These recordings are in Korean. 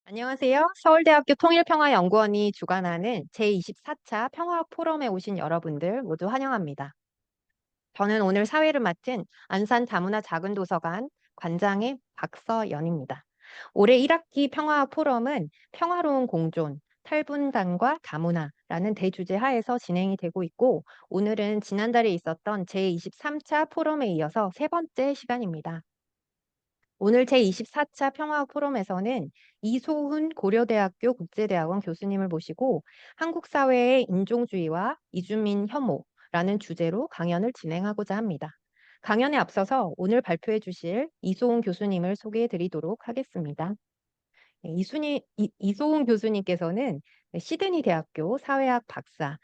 안녕하세요. 서울대학교 통일평화연구원이 주관하는 제24차 평화 포럼에 오신 여러분들 모두 환영합니다. 저는 오늘 사회를 맡은 안산 다문화 작은도서관 관장의 박서연입니다. 올해 1학기 평화 포럼은 평화로운 공존, 탈분단과 다문화라는 대주제 하에서 진행이 되고 있고, 오늘은 지난달에 있었던 제23차 포럼에 이어서 세 번째 시간입니다. 오늘 제24차 평화 포럼에서는 이소훈 고려대학교 국제대학원 교수님을 모시고 한국 사회의 인종주의와 이주민 혐오라는 주제로 강연을 진행하고자 합니다. 강연에 앞서서 오늘 발표해 주실 이소훈 교수님을 소개해 드리도록 하겠습니다. 네, 이소훈 교수님께서는 시드니 대학교 사회학 박사를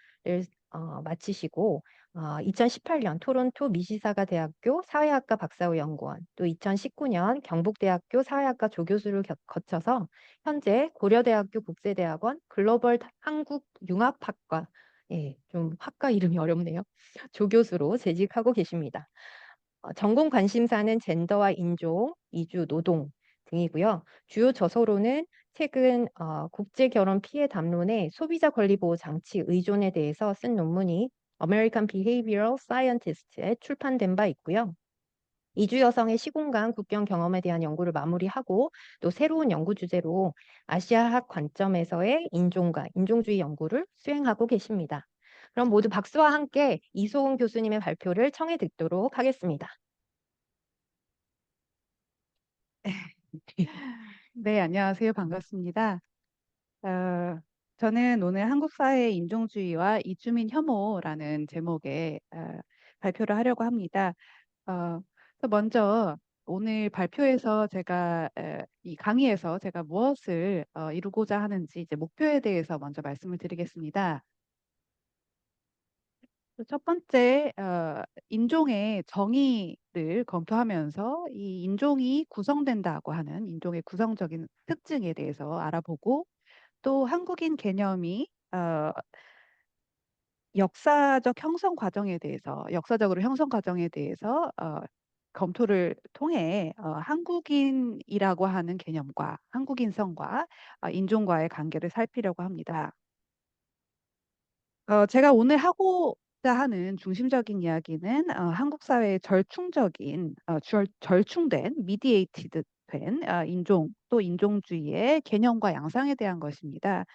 마치시고 2018년 토론토 미시사가 대학교 사회학과 박사후 연구원, 또 2019년 경북대학교 사회학과 조교수를 거쳐서 현재 고려대학교 국제대학원 글로벌 한국융합학과, 좀 학과 이름이 어렵네요. 조교수로 재직하고 계십니다. 전공 관심사는 젠더와 인종, 이주, 노동 등이고요. 주요 저서로는 최근 국제 결혼 피해 담론의 소비자 권리 보호 장치 의존에 대해서 쓴 논문이 American Behavioral Scientists에 출판된 바 있고요. 이주 여성의 시공간 국경 경험에 대한 연구를 마무리하고 또 새로운 연구 주제로 아시아학 관점에서의 인종과 인종주의 연구를 수행하고 계십니다. 그럼 모두 박수와 함께 이소은 교수님의 발표를 청해 듣도록 하겠습니다. 네, 안녕하세요. 반갑습니다. 어, 저는 오늘 한국 사회의 인종주의와 이주민 혐오라는 제목의 발표를 하려고 합니다. 그래서 먼저 오늘 발표에서 제가 이 강의에서 제가 무엇을 이루고자 하는지 이제 목표에 대해서 먼저 말씀을 드리겠습니다. 첫 번째, 인종의 정의를 검토하면서 이 인종이 구성된다고 하는 인종의 구성적인 특징에 대해서 알아보고 또 한국인 개념이 역사적으로 형성 과정에 대해서 검토를 통해 한국인이라고 하는 개념과 한국인성과 인종과의 관계를 살피려고 합니다. 제가 오늘 하고자 하는 중심적인 이야기는 한국 사회의 절충된, 미디에이티드 된 인종 또 인종주의의 개념과 양상에 대한 것입니다.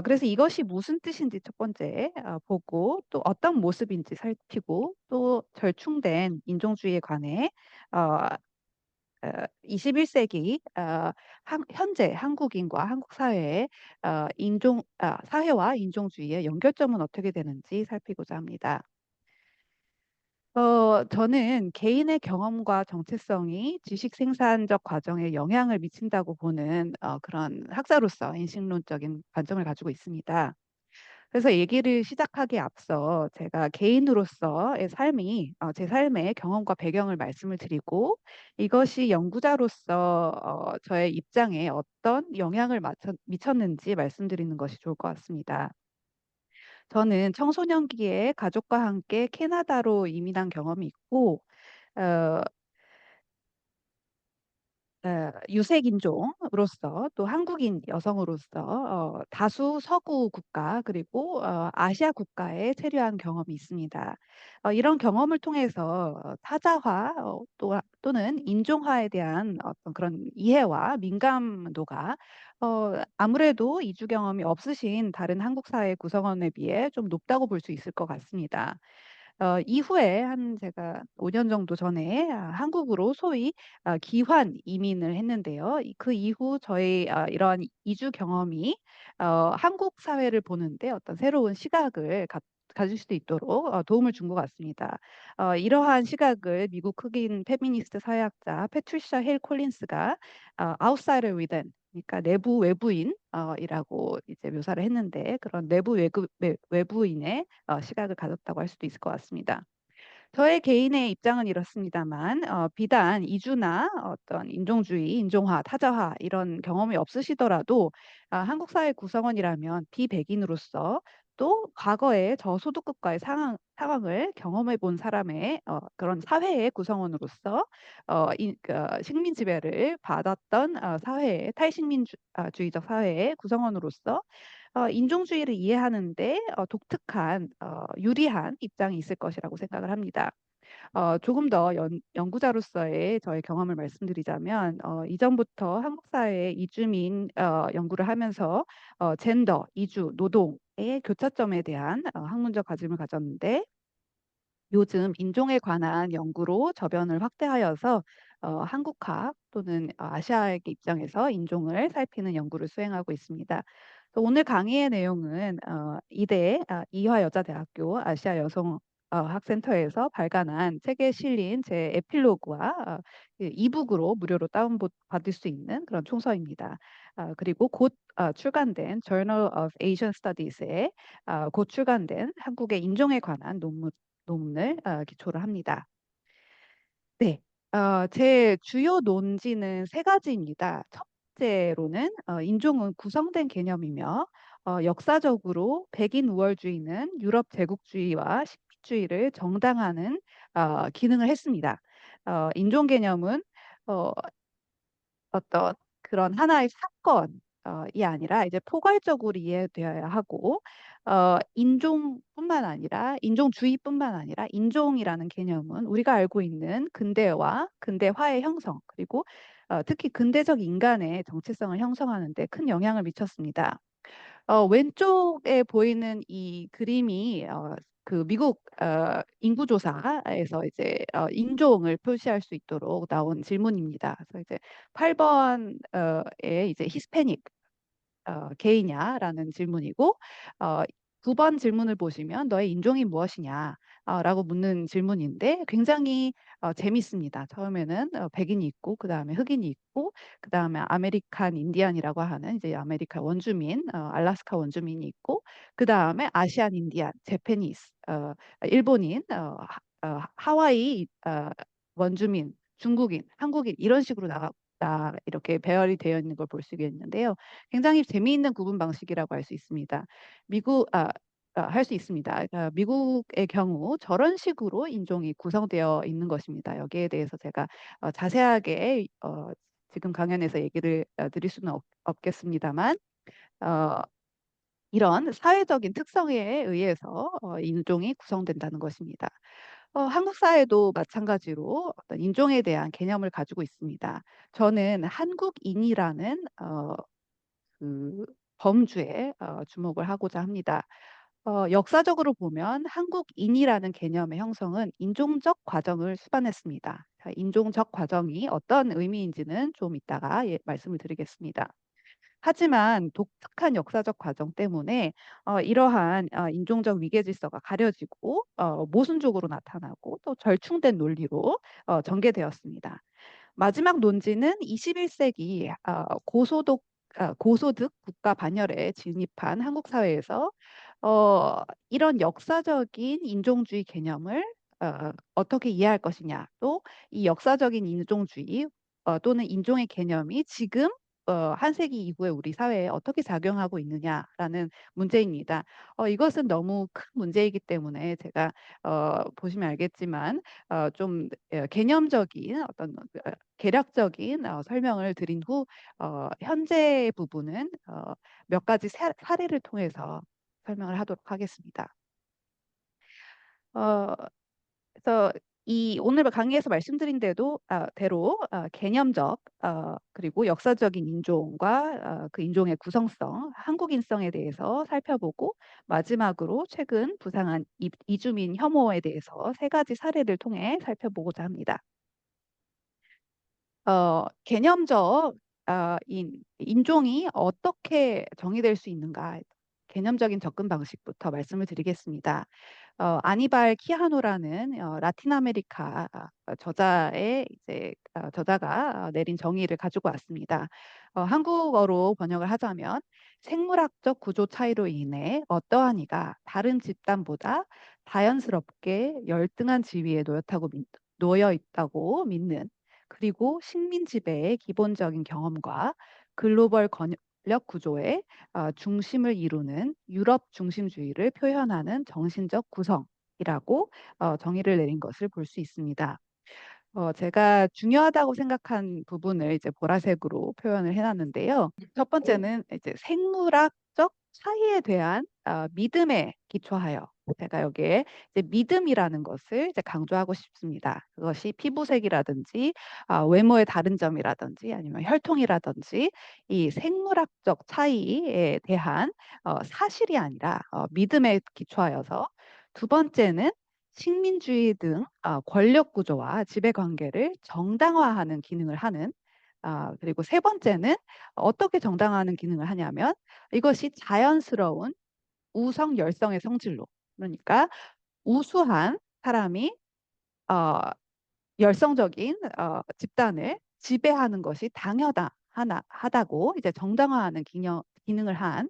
그래서 이것이 무슨 뜻인지 첫 번째 보고 또 어떤 모습인지 살피고 또 절충된 인종주의에 관해 어, 21세기 현재 한국인과 한국 사회의 사회와 인종주의의 연결점은 어떻게 되는지 살피고자 합니다. 저는 개인의 경험과 정체성이 지식 생산적 과정에 영향을 미친다고 보는 그런 학자로서 인식론적인 관점을 가지고 있습니다. 그래서 얘기를 시작하기에 앞서 제가 개인으로서의 제 삶의 경험과 배경을 말씀을 드리고 이것이 연구자로서 저의 입장에 어떤 영향을 미쳤는지 말씀드리는 것이 좋을 것 같습니다. 저는 청소년기에 가족과 함께 캐나다로 이민한 경험이 있고 어, 유색인종으로서 또 한국인 여성으로서 다수 서구 국가 그리고 아시아 국가에 체류한 경험이 있습니다. 이런 경험을 통해서 타자화 또는 인종화에 대한 어떤 그런 이해와 민감도가 아무래도 이주 경험이 없으신 다른 한국 사회 구성원에 비해 좀 높다고 볼 수 있을 것 같습니다. 이후에 제가 5년 정도 전에 한국으로 소위 기환 이민을 했는데요. 그 이후 저의 이러한 이주 경험이 한국 사회를 보는데 어떤 새로운 시각을 가질 수도 있도록 도움을 준 것 같습니다. 이러한 시각을 미국 흑인 페미니스트 사회학자 패트리샤 헬 콜린스가 Outsider Within, 그러니까 내부 외부인이라고 이제 묘사를 했는데 그런 외부인의 시각을 가졌다고 할 수도 있을 것 같습니다. 저의 개인의 입장은 이렇습니다만 비단 이주나 어떤 인종주의, 인종화, 타자화 이런 경험이 없으시더라도 한국 사회 구성원이라면 비백인으로서 또 과거에 저소득국가의 상황을 경험해 본 사람의 그런 사회의 구성원으로서 식민 지배를 받았던 사회의 주의적 사회의 구성원으로서 인종주의를 이해하는 데 독특한 유리한 입장이 있을 것이라고 생각을 합니다. 조금 더 연구자로서의 저의 경험을 말씀드리자면 이전부터 한국 사회의 이주민 연구를 하면서 젠더, 이주, 노동의 교차점에 대한 학문적 관심을 가졌는데 요즘 인종에 관한 연구로 저변을 확대하여서 한국학 또는 아시아의 입장에서 인종을 살피는 연구를 수행하고 있습니다. 그래서 오늘 강의의 내용은 이대 이화여자대학교 아시아 여성 학센터에서 발간한 책에 실린 제 에필로그와 그 이북으로 무료로 받을 수 있는 그런 총서입니다. 그리고 곧 출간된 Journal of Asian Studies에 곧 출간된 한국의 인종에 관한 논문을 기초로 합니다. 네. 제 주요 논지는 세 가지입니다. 첫째로는 인종은 구성된 개념이며 역사적으로 백인 우월주의는 유럽 제국주의와 식민주의를 정당화하는 기능을 했습니다. 인종 개념은 어 어떤 그런 하나의 사건이 아니라 이제 포괄적으로 이해되어야 하고 인종뿐만 아니라 인종주의뿐만 아니라 인종이라는 개념은 우리가 알고 있는 근대와 근대화의 형성 그리고 특히 근대적 인간의 정체성을 형성하는 데 큰 영향을 미쳤습니다. 왼쪽에 보이는 이 그림이 그 미국 인구조사에서 이제 인종을 표시할 수 있도록 나온 질문입니다. 그래서 이제 8번 에 이제 히스패닉 게이냐라는 질문이고 어 9번 질문을 보시면 "너의 인종이 무엇이냐?" 라고 묻는 질문인데 굉장히 재밌습니다. 처음에는 백인이 있고 그다음에 흑인이 있고 그다음에 아메리칸 인디안이라고 하는 이제 아메리카 원주민 알래스카 원주민이 있고 그다음에 아시안 인디안, 재패니스 일본인 하와이 원주민, 중국인, 한국인 이런 식으로 이렇게 배열이 되어 있는 걸 볼 수가 있는데요. 굉장히 재미있는 구분 방식이라고 할 수 있습니다. 미국 할 수 있습니다. 미국의 경우 저런 식으로 인종이 구성되어 있는 것입니다. 여기에 대해서 제가 자세하게 지금 강연에서 얘기를 드릴 수는 없겠습니다만 어 이런 사회적인 특성에 의해서 인종이 구성된다는 것입니다. 한국 사회도 마찬가지로 어떤 인종에 대한 개념을 가지고 있습니다. 저는 한국인이라는 그 범주에 주목을 하고자 합니다. 역사적으로 보면 한국인이라는 개념의 형성은 인종적 과정을 수반했습니다. 자, 인종적 과정이 어떤 의미인지는 좀 이따가 말씀을 드리겠습니다. 하지만 독특한 역사적 과정 때문에 이러한 인종적 위계 질서가 가려지고 모순적으로 나타나고 또 절충된 논리로 전개되었습니다. 마지막 논지는 21세기 고소득 국가 반열에 진입한 한국 사회에서 이런 역사적인 인종주의 개념을 어떻게 이해할 것이냐, 또 이 역사적인 인종주의 또는 인종의 개념이 지금 한 세기 이후에 우리 사회에 어떻게 작용하고 있느냐라는 문제입니다. 이것은 너무 큰 문제이기 때문에 제가 보시면 알겠지만 좀 개념적인 어떤 개략적인 설명을 드린 후 현재 부분은 몇 가지 사례를 통해서 설명을 하도록 하겠습니다. 어 그래서 이 오늘 강의에서 말씀드린 대로 개념적 그리고 역사적인 인종과 그 인종의 구성성, 한국인성에 대해서 살펴보고 마지막으로 최근 부상한 이주민 혐오에 대해서 세 가지 사례를 통해 살펴보고자 합니다. 개념적 인종이 어떻게 정의될 수 있는가 개념적인 접근 방식부터 말씀을 드리겠습니다. 아니발 키아노라는 라틴 아메리카 저자가 내린 정의를 가지고 왔습니다. 한국어로 번역을 하자면 생물학적 구조 차이로 인해 어떠한 이가 다른 집단보다 자연스럽게 열등한 지위에 놓여 있다고 믿는 그리고 식민 지배의 기본적인 경험과 글로벌 권력 구조의 중심을 이루는 유럽 중심주의를 표현하는 정신적 구성이라고 정의를 내린 것을 볼 수 있습니다. 제가 중요하다고 생각한 부분을 이제 보라색으로 표현을 해 놨는데요. 첫 번째는 이제 생물학적 차이에 대한 믿음에 기초하여, 제가 여기에 이제 믿음이라는 것을 이제 강조하고 싶습니다. 그것이 피부색이라든지 외모의 다른 점이라든지 아니면 혈통이라든지 이 생물학적 차이에 대한 사실이 아니라 믿음에 기초하여서, 두 번째는 식민주의 등 권력 구조와 지배 관계를 정당화하는 기능을 하는, 그리고 세 번째는 어떻게 정당화하는 기능을 하냐면 이것이 자연스러운 우성 열성의 성질로, 그러니까 우수한 사람이 어 열성적인 집단을 지배하는 것이 당연하 하나 하다고 이제 정당화하는 기능을 한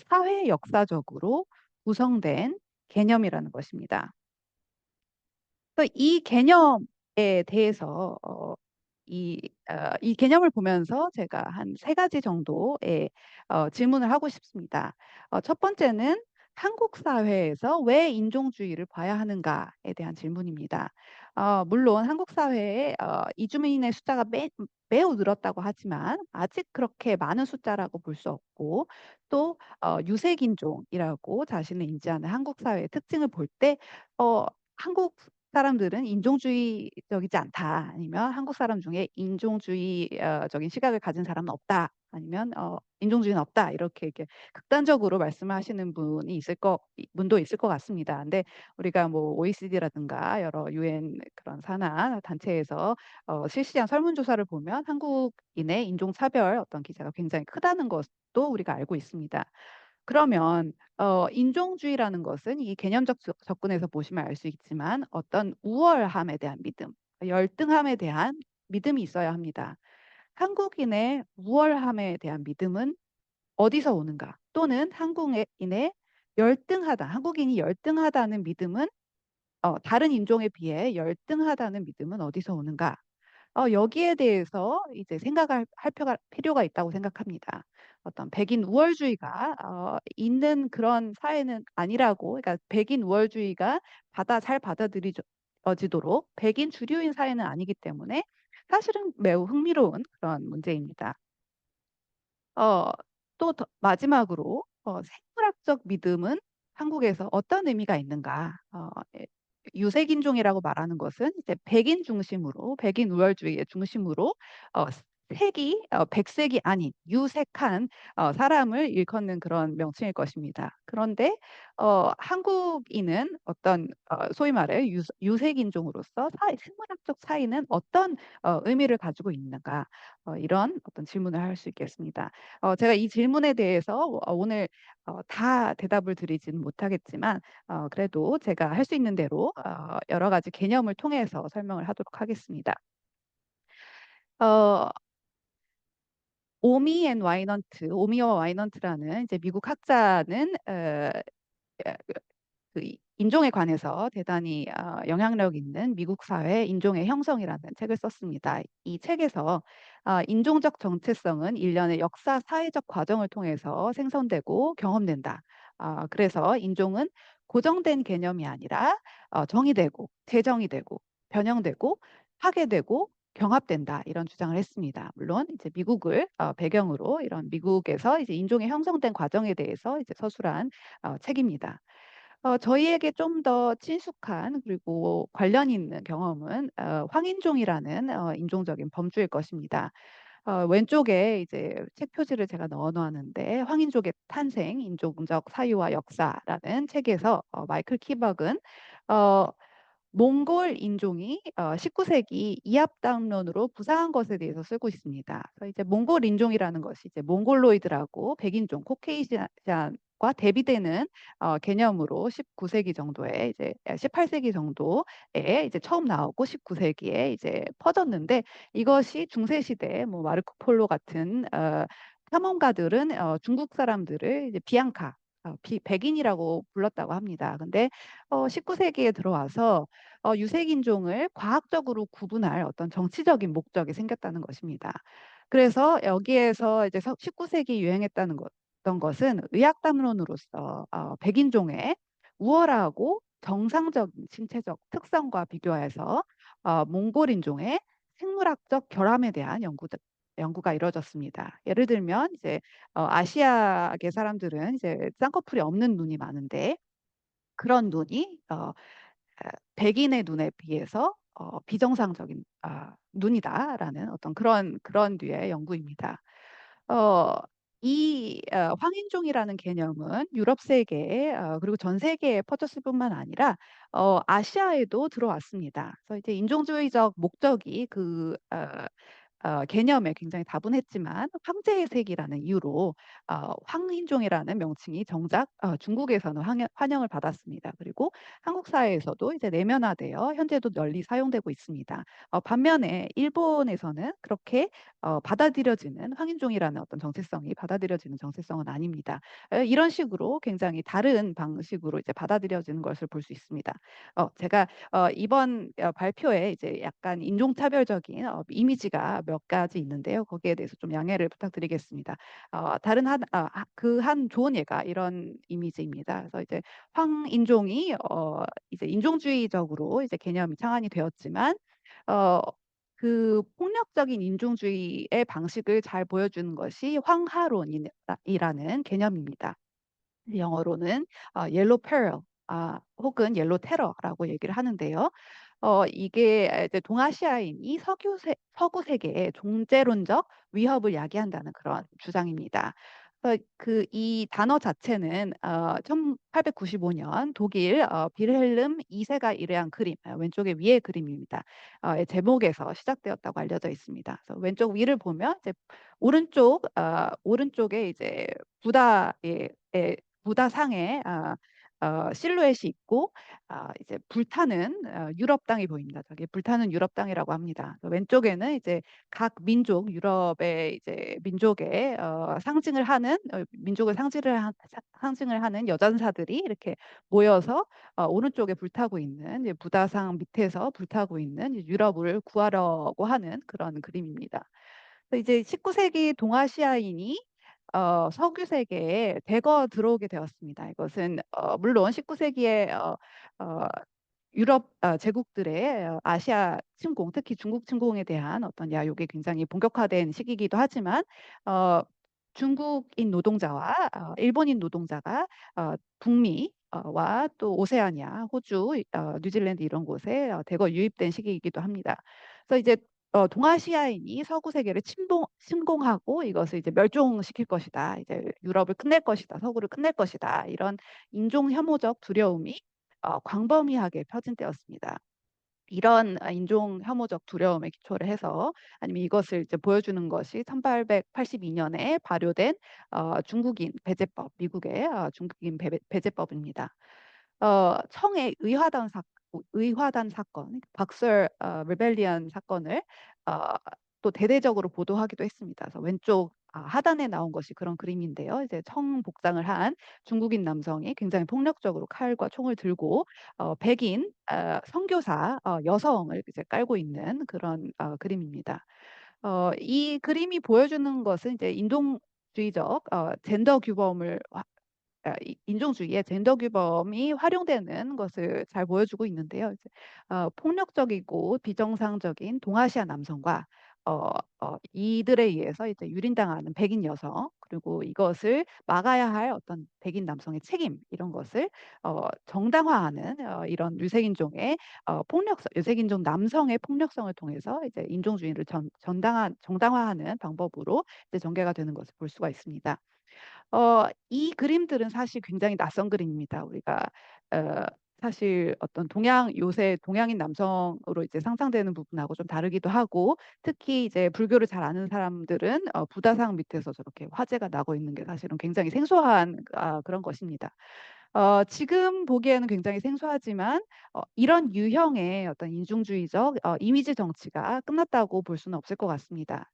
사회 역사적으로 구성된 개념이라는 것입니다. 그래서 이 개념에 대해서 이 개념을 보면서 제가 한 세 가지 정도의 질문을 하고 싶습니다. 첫 번째는 한국 사회에서 왜 인종주의를 봐야 하는가에 대한 질문입니다. 물론 한국 사회에 이주민의 숫자가 매우 늘었다고 하지만 아직 그렇게 많은 숫자라고 볼 수 없고, 또 유색인종이라고 자신을 인지하는 한국 사회의 특징을 볼 때 한국 사람들은 인종주의적이지 않다, 아니면 한국 사람 중에 인종주의 적인 시각을 가진 사람은 없다, 아니면 인종주의는 없다, 이렇게 극단적으로 말씀하시는 분도 있을 것 같습니다. 근데 우리가 뭐 OECD라든가 여러 유엔 그런 산하 단체에서 실시한 설문조사를 보면 한국인의 인종차별 어떤 기자가 굉장히 크다는 것도 우리가 알고 있습니다. 그러면 인종주의라는 것은 이 개념적 접근에서 보시면 알 수 있지만 어떤 우월함에 대한 믿음, 열등함에 대한 믿음이 있어야 합니다. 한국인의 우월함에 대한 믿음은 어디서 오는가? 또는 한국인이 열등하다는 믿음은, 다른 인종에 비해 열등하다는 믿음은 어디서 오는가? 여기에 대해서 이제 생각을 할 필요가 있다고 생각합니다. 어떤 백인 우월주의가 있는 그런 사회는 아니라고, 그러니까 백인 우월주의가 잘 받아들여지도록 백인 주류인 사회는 아니기 때문에 사실은 매우 흥미로운 그런 문제입니다. 어 또 마지막으로 생물학적 믿음은 한국에서 어떤 의미가 있는가? 유색인종이라고 말하는 것은 이제 백인 우월주의의 중심으로 어 백색이 아닌 유색한 사람을 일컫는 그런 명칭일 것입니다. 그런데 한국인은 어떤 소위 말해 유색인종으로서 생물학적 차이는 어떤 의미를 가지고 있는가? 이런 어떤 질문을 할 수 있겠습니다. 제가 이 질문에 대해서 오늘 다 대답을 드리지는 못하겠지만 그래도 제가 할 수 있는 대로 여러 가지 개념을 통해서 설명을 하도록 하겠습니다. 어 오미와 와이넌트라는 이제 미국 학자는 인종에 관해서 대단히 영향력 있는 미국 사회 인종의 형성이라는 책을 썼습니다. 이 책에서 인종적 정체성은 일련의 역사 사회적 과정을 통해서 생성되고 경험된다. 그래서 인종은 고정된 개념이 아니라 정의되고 재정의되고 변형되고 파괴되고 경합된다, 이런 주장을 했습니다. 물론 이제 미국을 배경으로 이런 미국에서 이제 인종의 형성된 과정에 대해서 이제 서술한 책입니다. 저희에게 좀 더 친숙한 그리고 관련 있는 경험은 황인종이라는 인종적인 범주일 것입니다. 왼쪽에 이제 책 표지를 제가 넣어 놓았는데, 황인족의 탄생, 인종적 사유와 역사라는 책에서 마이클 키벅은 어 몽골 인종이 19세기 이합당론으로 부상한 것에 대해서 쓰고 있습니다. 그래서 이제 몽골 인종이라는 것이 이제 몽골로이드라고 백인종, 코케이시안과 대비되는 개념으로 19세기 정도에 이제 18세기 정도에 이제 처음 나오고 19세기에 이제 퍼졌는데, 이것이 중세 시대 뭐 마르코 폴로 같은 탐험가들은 중국 사람들을 이제 비앙카, 백인이라고 불렀다고 합니다. 근데 19세기에 들어와서 유색인종을 과학적으로 구분할 어떤 정치적인 목적이 생겼다는 것입니다. 그래서 여기에서 이제 19세기 유행했다는 어떤 것은 의학담론으로서 백인종의 우월하고 정상적인 신체적 특성과 비교해서 몽골인종의 생물학적 결함에 대한 연구가 이루어졌습니다. 예를 들면 이제 아시아계 사람들은 이제 쌍꺼풀이 없는 눈이 많은데 그런 눈이 백인의 눈에 비해서 비정상적인 눈이다라는 어떤 그런 류의 연구입니다. 어, 황인종이라는 개념은 유럽 세계에 그리고 전 세계에 퍼졌을 뿐만 아니라 아시아에도 들어왔습니다. 그래서 이제 인종주의적 목적이 개념에 굉장히 다분했지만 황제의 색이라는 이유로 황인종이라는 명칭이 정작 중국에서는 환영을 받았습니다. 그리고 한국 사회에서도 이제 내면화되어 현재도 널리 사용되고 있습니다. 반면에 일본에서는 그렇게 받아들여지는 황인종이라는 어떤 정체성이 받아들여지는 정체성은 아닙니다. 이런 식으로 굉장히 다른 방식으로 이제 받아들여지는 것을 볼 수 있습니다. 제가 이번 발표에 이제 약간 인종차별적인 이미지가 몇 가지 있는데요. 거기에 대해서 좀 양해를 부탁드리겠습니다. 다른 한 좋은 예가 이런 이미지입니다. 그래서 이제 황인종이 이제 인종주의적으로 이제 개념이 창안이 되었지만 어, 그 폭력적인 인종주의의 방식을 잘 보여주는 것이 황하론이라는 개념입니다. 영어로는 옐로 페럴 혹은 옐로 테러라고 얘기를 하는데요. 이게 이제 동아시아인이 서구 세계의 종제론적 위협을 야기한다는 그런 주장입니다. 이 단어 자체는 1895년 독일 빌헬름 2세가 일회한 그림, 왼쪽에 위의 그림입니다. 의 제목에서 시작되었다고 알려져 있습니다. 그래서 왼쪽 위를 보면 이제 오른쪽에 이제 부다상의 실루엣이 있고 이제 불타는 유럽 땅이 보입니다. 저게 불타는 유럽 땅이라고 합니다. 왼쪽에는 이제 각 민족 유럽의 이제 민족의 민족을 상징을 하는 여전사들이 이렇게 모여서 오른쪽에 불타고 있는 이제 부다상 밑에서 불타고 있는 이제 유럽을 구하려고 하는 그런 그림입니다. 그래서 이제 19세기 동아시아인이 석유 세계에 대거 들어오게 되었습니다. 이것은 물론 19세기에 유럽 제국들의 아시아 침공, 특히 중국 침공에 대한 어떤 야욕이 굉장히 본격화된 시기이기도 하지만 어, 중국인 노동자와 일본인 노동자가 북미와 또 오세아니아, 호주, 뉴질랜드 이런 곳에 대거 유입된 시기이기도 합니다. 그래서 이제 동아시아인이 서구 세계를 침공하고 이것을 이제 멸종시킬 것이다. 이제 유럽을 끝낼 것이다. 서구를 끝낼 것이다. 이런 인종 혐오적 두려움이 광범위하게 퍼진되었습니다. 이런 인종 혐오적 두려움에 기초를 해서 아니면 이것을 이제 보여주는 것이 1882년에 발효된 중국인 배제법, 미국의 중국인 배제법입니다. 청의 의화단 사건, 박설 리벨리언 사건을 어, 또 대대적으로 보도하기도 했습니다. 그래서 왼쪽 하단에 나온 것이 그런 그림인데요. 이제 청 복장을 한 중국인 남성이 굉장히 폭력적으로 칼과 총을 들고 백인 선교사 여성을 이제 깔고 있는 그런 그림입니다. 이 그림이 보여주는 것은 이제 인종주의적 젠더 규범을 인종주의의 젠더 규범이 활용되는 것을 잘 보여주고 있는데요. 이제, 폭력적이고 비정상적인 동아시아 남성과 어, 이들에 의해서 이제 유린당하는 백인 여성 그리고 이것을 막아야 할 어떤 백인 남성의 책임 이런 것을 정당화하는 이런 유색인종 남성의 폭력성을 통해서 이제 인종주의를 정당화하는 방법으로 이제 전개가 되는 것을 볼 수가 있습니다. 이 그림들은 사실 굉장히 낯선 그림입니다. 우리가 어, 사실 어떤 요새 동양인 남성으로 이제 상상되는 부분하고 좀 다르기도 하고 특히 이제 불교를 잘 아는 사람들은 부다상 밑에서 저렇게 화재가 나고 있는 게 사실은 굉장히 생소한 그런 것입니다. 지금 보기에는 굉장히 생소하지만 이런 유형의 어떤 인종주의적 이미지 정치가 끝났다고 볼 수는 없을 것 같습니다.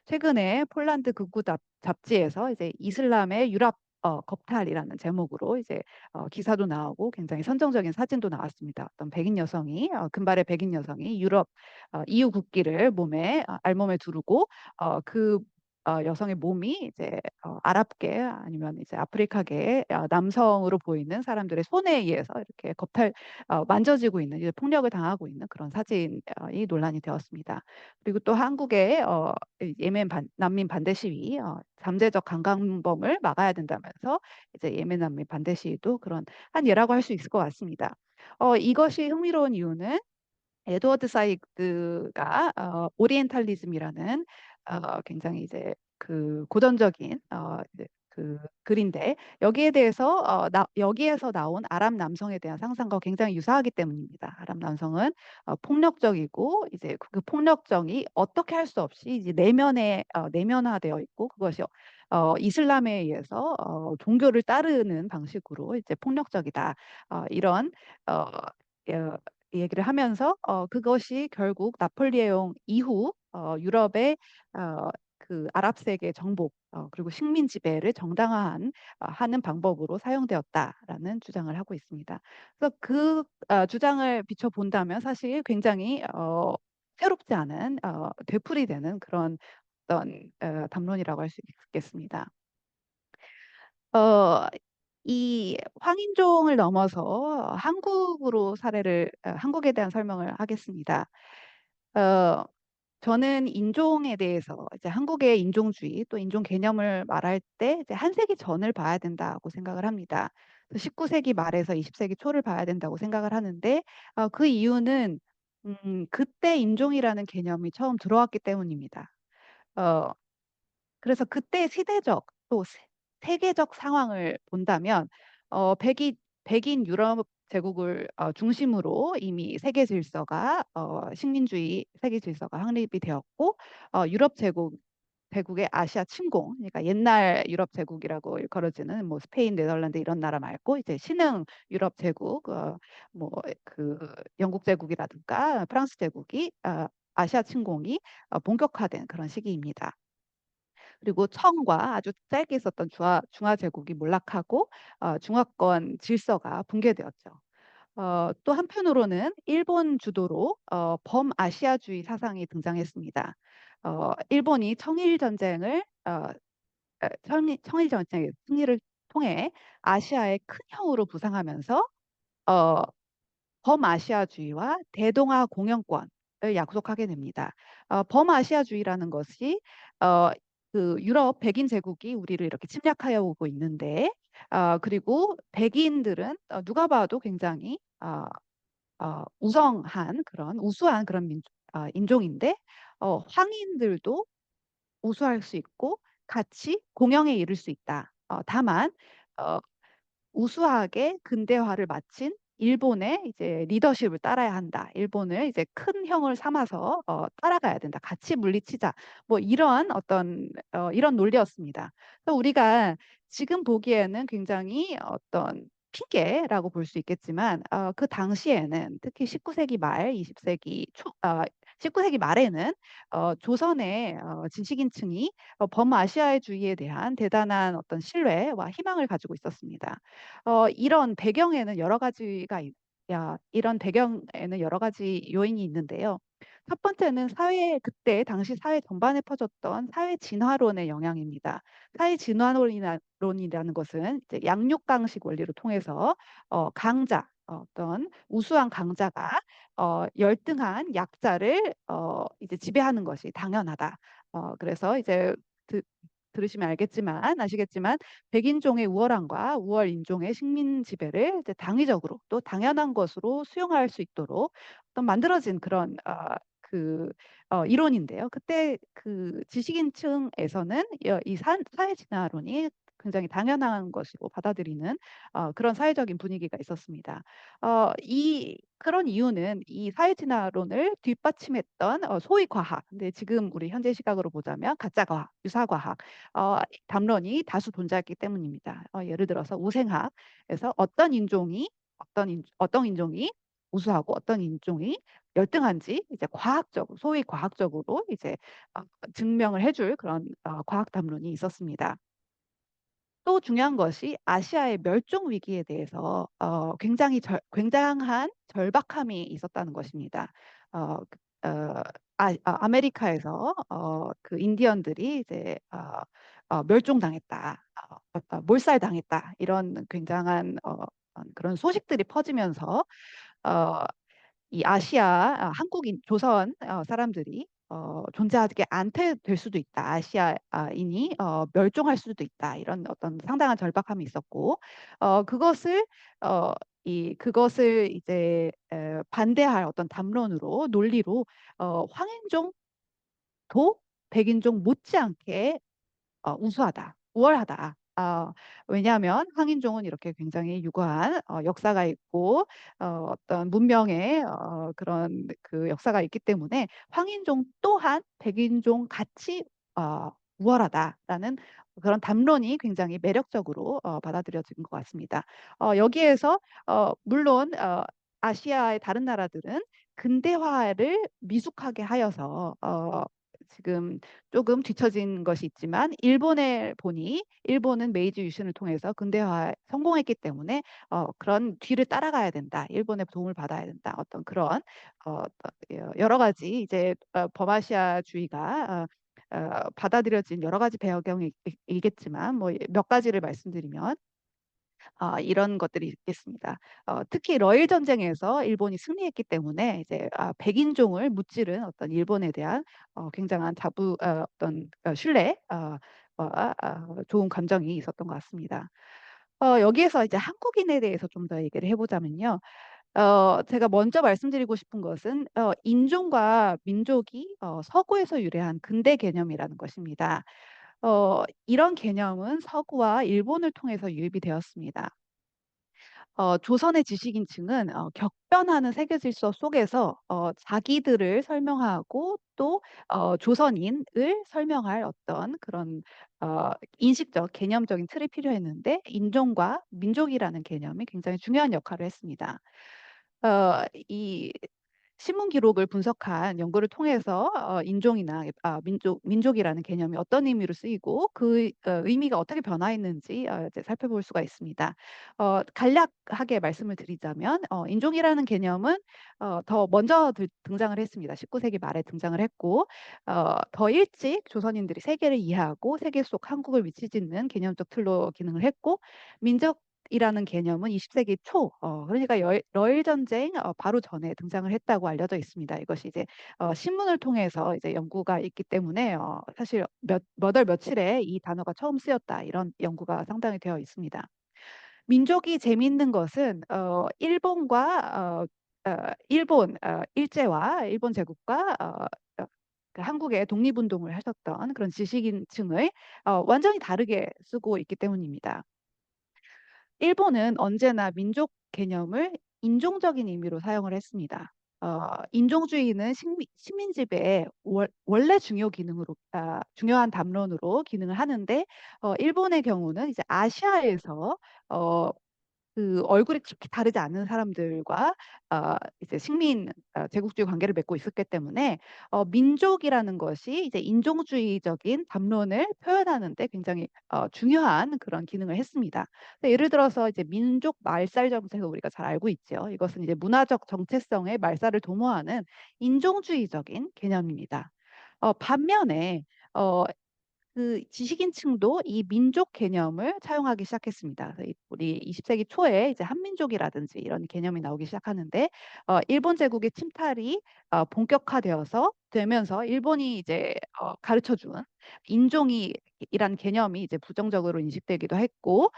최근에 폴란드 극우 잡지에서 이제 이슬람의 겁탈이라는 제목으로 이제 기사도 나오고 굉장히 선정적인 사진도 나왔습니다. 어떤 백인 여성이 금발의 백인 여성이 유럽 EU 국기를 몸에 알몸에 두르고 그 여성의 몸이 이제 아랍계 아니면 이제 아프리카계 남성으로 보이는 사람들의 손에 의해서 이렇게 만져지고 있는 이제 폭력을 당하고 있는 그런 사진이 논란이 되었습니다. 그리고 또 한국의 난민 반대 시위, 잠재적 강간범을 막아야 된다면서 이제 예멘 난민 반대 시위도 그런 한 예라고 할 수 있을 것 같습니다. 이것이 흥미로운 이유는 에드워드 사이드가 오리엔탈리즘이라는 굉장히 이제 그 고전적인 이제 그 글인데 여기에 대해서 여기에서 나온 아랍 남성에 대한 상상과 굉장히 유사하기 때문입니다. 아랍 남성은 폭력적이고 이제 그 폭력성이 어떻게 할 수 없이 이제 내면화되어 있고 그것이 이슬람에 의해서 종교를 따르는 방식으로 이제 폭력적이다. 이런 어, 어, 얘기를 하면서 그것이 결국 나폴레옹 이후 유럽의 그 아랍 세계 정복 그리고 식민 지배를 정당화한 하는 방법으로 사용되었다라는 주장을 하고 있습니다. 그래서 그 주장을 비춰본다면 사실 굉장히 새롭지 않은 되풀이되는 그런 어떤 담론이라고 할 수 있겠습니다. 어, 이 황인종을 넘어서 한국에 대한 설명을 하겠습니다. 어, 저는 인종에 대해서 이제 한국의 인종주의 또 인종 개념을 말할 때 이제 한 세기 전을 봐야 된다고 생각을 합니다. 19세기 말에서 20세기 초를 봐야 된다고 생각을 하는데 그 이유는 그때 인종이라는 개념이 처음 들어왔기 때문입니다. 어, 그래서 그때 시대적 또 세계적 상황을 본다면 백인 유럽 제국을 중심으로 이미 식민주의 세계 질서가 확립이 되었고 유럽 제국의 아시아 침공, 그러니까 옛날 유럽 제국이라고 일컬어지는 뭐 스페인, 네덜란드 이런 나라 말고 이제 신흥 유럽 제국, 뭐그 영국 제국이라든가 프랑스 제국이 아시아 침공이 본격화된 그런 시기입니다. 그리고 청과 아주 짧게 있었던 중화 제국이 몰락하고 중화권 질서가 붕괴되었죠. 또 한편으로는 일본 주도로 범아시아주의 사상이 등장했습니다. 일본이 청일 전쟁의 승리를 통해 아시아의 큰 형으로 부상하면서 어, 범아시아주의와 대동아 공영권을 약속하게 됩니다. 범아시아주의라는 것이 어, 그 유럽 백인 제국이 우리를 이렇게 침략하여 오고 있는데 그리고 백인들은 누가 봐도 굉장히 우수한 그런 인종인데 황인들도 우수할 수 있고 같이 공영에 이를 수 있다. 다만 어, 우수하게 근대화를 마친 일본의 이제 리더십을 따라야 한다. 일본을 이제 큰 형을 삼아서 따라가야 된다. 같이 물리치자. 뭐 이런 논리였습니다. 그래서 우리가 지금 보기에는 굉장히 어떤 핑계라고 볼 수 있겠지만 그 당시에는 특히 19세기 말, 20세기 초, 19세기 말에는 조선의 지식인층이 범아시아주의에 대한 대단한 어떤 신뢰와 희망을 가지고 있었습니다. 이런 배경에는 여러 가지 요인이 있는데요. 첫 번째는 그때 당시 사회 전반에 퍼졌던 사회 진화론의 영향입니다. 사회 진화론이라는 것은 이제 양육강식 원리를 통해서 어떤 우수한 강자가 열등한 약자를 이제 지배하는 것이 당연하다. 그래서 이제 드, 아시겠지만 백인종의 우월함과 우월 인종의 식민 지배를 이제 당위적으로 또 당연한 것으로 수용할 수 있도록 어떤 만들어진 그런 이론인데요. 그때 그 지식인층에서는 사회 진화론이 굉장히 당연한 것으로 받아들이는 그런 사회적인 분위기가 있었습니다. 그런 이유는 이 사회 진화론을 뒷받침했던 소위 과학, 근데 지금 우리 현재 시각으로 보자면 가짜 과학, 유사 과학 담론이 다수 존재했기 때문입니다. 예를 들어서 우생학에서 어떤 인종이 우수하고 어떤 인종이 열등한지 이제 소위 과학적으로 이제 증명을 해줄 그런 과학 담론이 있었습니다. 또 중요한 것이 아시아의 멸종 위기에 대해서 굉장한 절박함이 있었다는 것입니다. 어, 아메리카에서 그 인디언들이 이제 멸종당했다, 몰살당했다 이런 굉장한 그런 소식들이 퍼지면서 어, 이 한국인, 조선 사람들이 존재하게 될 수도 있다. 아시아인이 멸종할 수도 있다. 이런 어떤 상당한 절박함이 있었고, 그것을 어, 그것을 이제 반대할 어떤 담론으로 논리로 황인종도 백인종 못지않게 우수하다, 우월하다. 왜냐하면 황인종은 이렇게 굉장히 유구한 역사가 있고 어떤 문명의 그런 그 역사가 있기 때문에 황인종 또한 백인종 같이 우월하다라는 그런 담론이 굉장히 매력적으로 받아들여진 것 같습니다. 여기에서 물론 아시아의 다른 나라들은 근대화를 미숙하게 하여서 지금 조금 뒤처진 것이 있지만 일본은 메이지 유신을 통해서 근대화에 성공했기 때문에 그런 뒤를 따라가야 된다. 일본의 도움을 받아야 된다. 어떤 그런 여러 가지 이제 범아시아주의가 받아들여진 여러 가지 배경이 있겠지만 뭐 몇 가지를 말씀드리면 이런 것들이 있겠습니다. 특히 러일 전쟁에서 일본이 승리했기 때문에 이제 백인종을 무찌른 어떤 일본에 대한 굉장한 어떤 신뢰, 좋은 감정이 있었던 것 같습니다. 여기에서 이제 한국인에 대해서 좀 더 얘기를 해보자면요. 제가 먼저 말씀드리고 싶은 것은 인종과 민족이 서구에서 유래한 근대 개념이라는 것입니다. 이런 개념은 서구와 일본을 통해서 유입이 되었습니다. 조선의 지식인층은 격변하는 세계 질서 속에서 자기들을 설명하고 또 조선인을 설명할 어떤 그런 인식적, 개념적인 틀이 필요했는데 인종과 민족이라는 개념이 굉장히 중요한 역할을 했습니다. 이 신문 기록을 분석한 연구를 통해서 인종이나 민족이라는 개념이 어떤 의미로 쓰이고 그 의미가 어떻게 변화했는지 이제 살펴볼 수가 있습니다. 간략하게 말씀을 드리자면 인종이라는 개념은 더 먼저 등장을 했습니다. 19세기 말에 등장을 했고 더 일찍 조선인들이 세계를 이해하고 세계 속 한국을 위치짓는 개념적 틀로 기능을 했고 민족 이라는 개념은 20세기 초, 그러니까 러일 전쟁 바로 전에 등장을 했다고 알려져 있습니다. 이것이 이제 신문을 통해서 이제 연구가 있기 때문에 사실 몇 월 며칠에 이 단어가 처음 쓰였다 이런 연구가 상당히 되어 있습니다. 민족이 재미있는 것은 일본 일제와 일본 제국과 그 한국의 독립운동을 하셨던 그런 지식인층을 완전히 다르게 쓰고 있기 때문입니다. 일본은 언제나 민족 개념을 인종적인 의미로 사용을 했습니다. 인종주의는 식민지배의 원래 중요한 담론으로 기능을 하는데, 일본의 경우는 이제 아시아에서 어, 그 얼굴이 그렇게 다르지 않은 사람들과 이제 제국주의 관계를 맺고 있었기 때문에 민족이라는 것이 이제 인종주의적인 담론을 표현하는데 굉장히 중요한 그런 기능을 했습니다. 예를 들어서 이제 민족 말살 정책을 우리가 잘 알고 있죠. 이것은 이제 문화적 정체성의 말살을 도모하는 인종주의적인 개념입니다. 반면에 어, 그 지식인층도 이 민족 개념을 차용하기 시작했습니다. 그래서 우리 20세기 초에 이제 한민족이라든지 이런 개념이 나오기 시작하는데 일본 제국의 침탈이 되면서 일본이 이제 가르쳐준 인종이란 개념이 이제 부정적으로 인식되기도 했고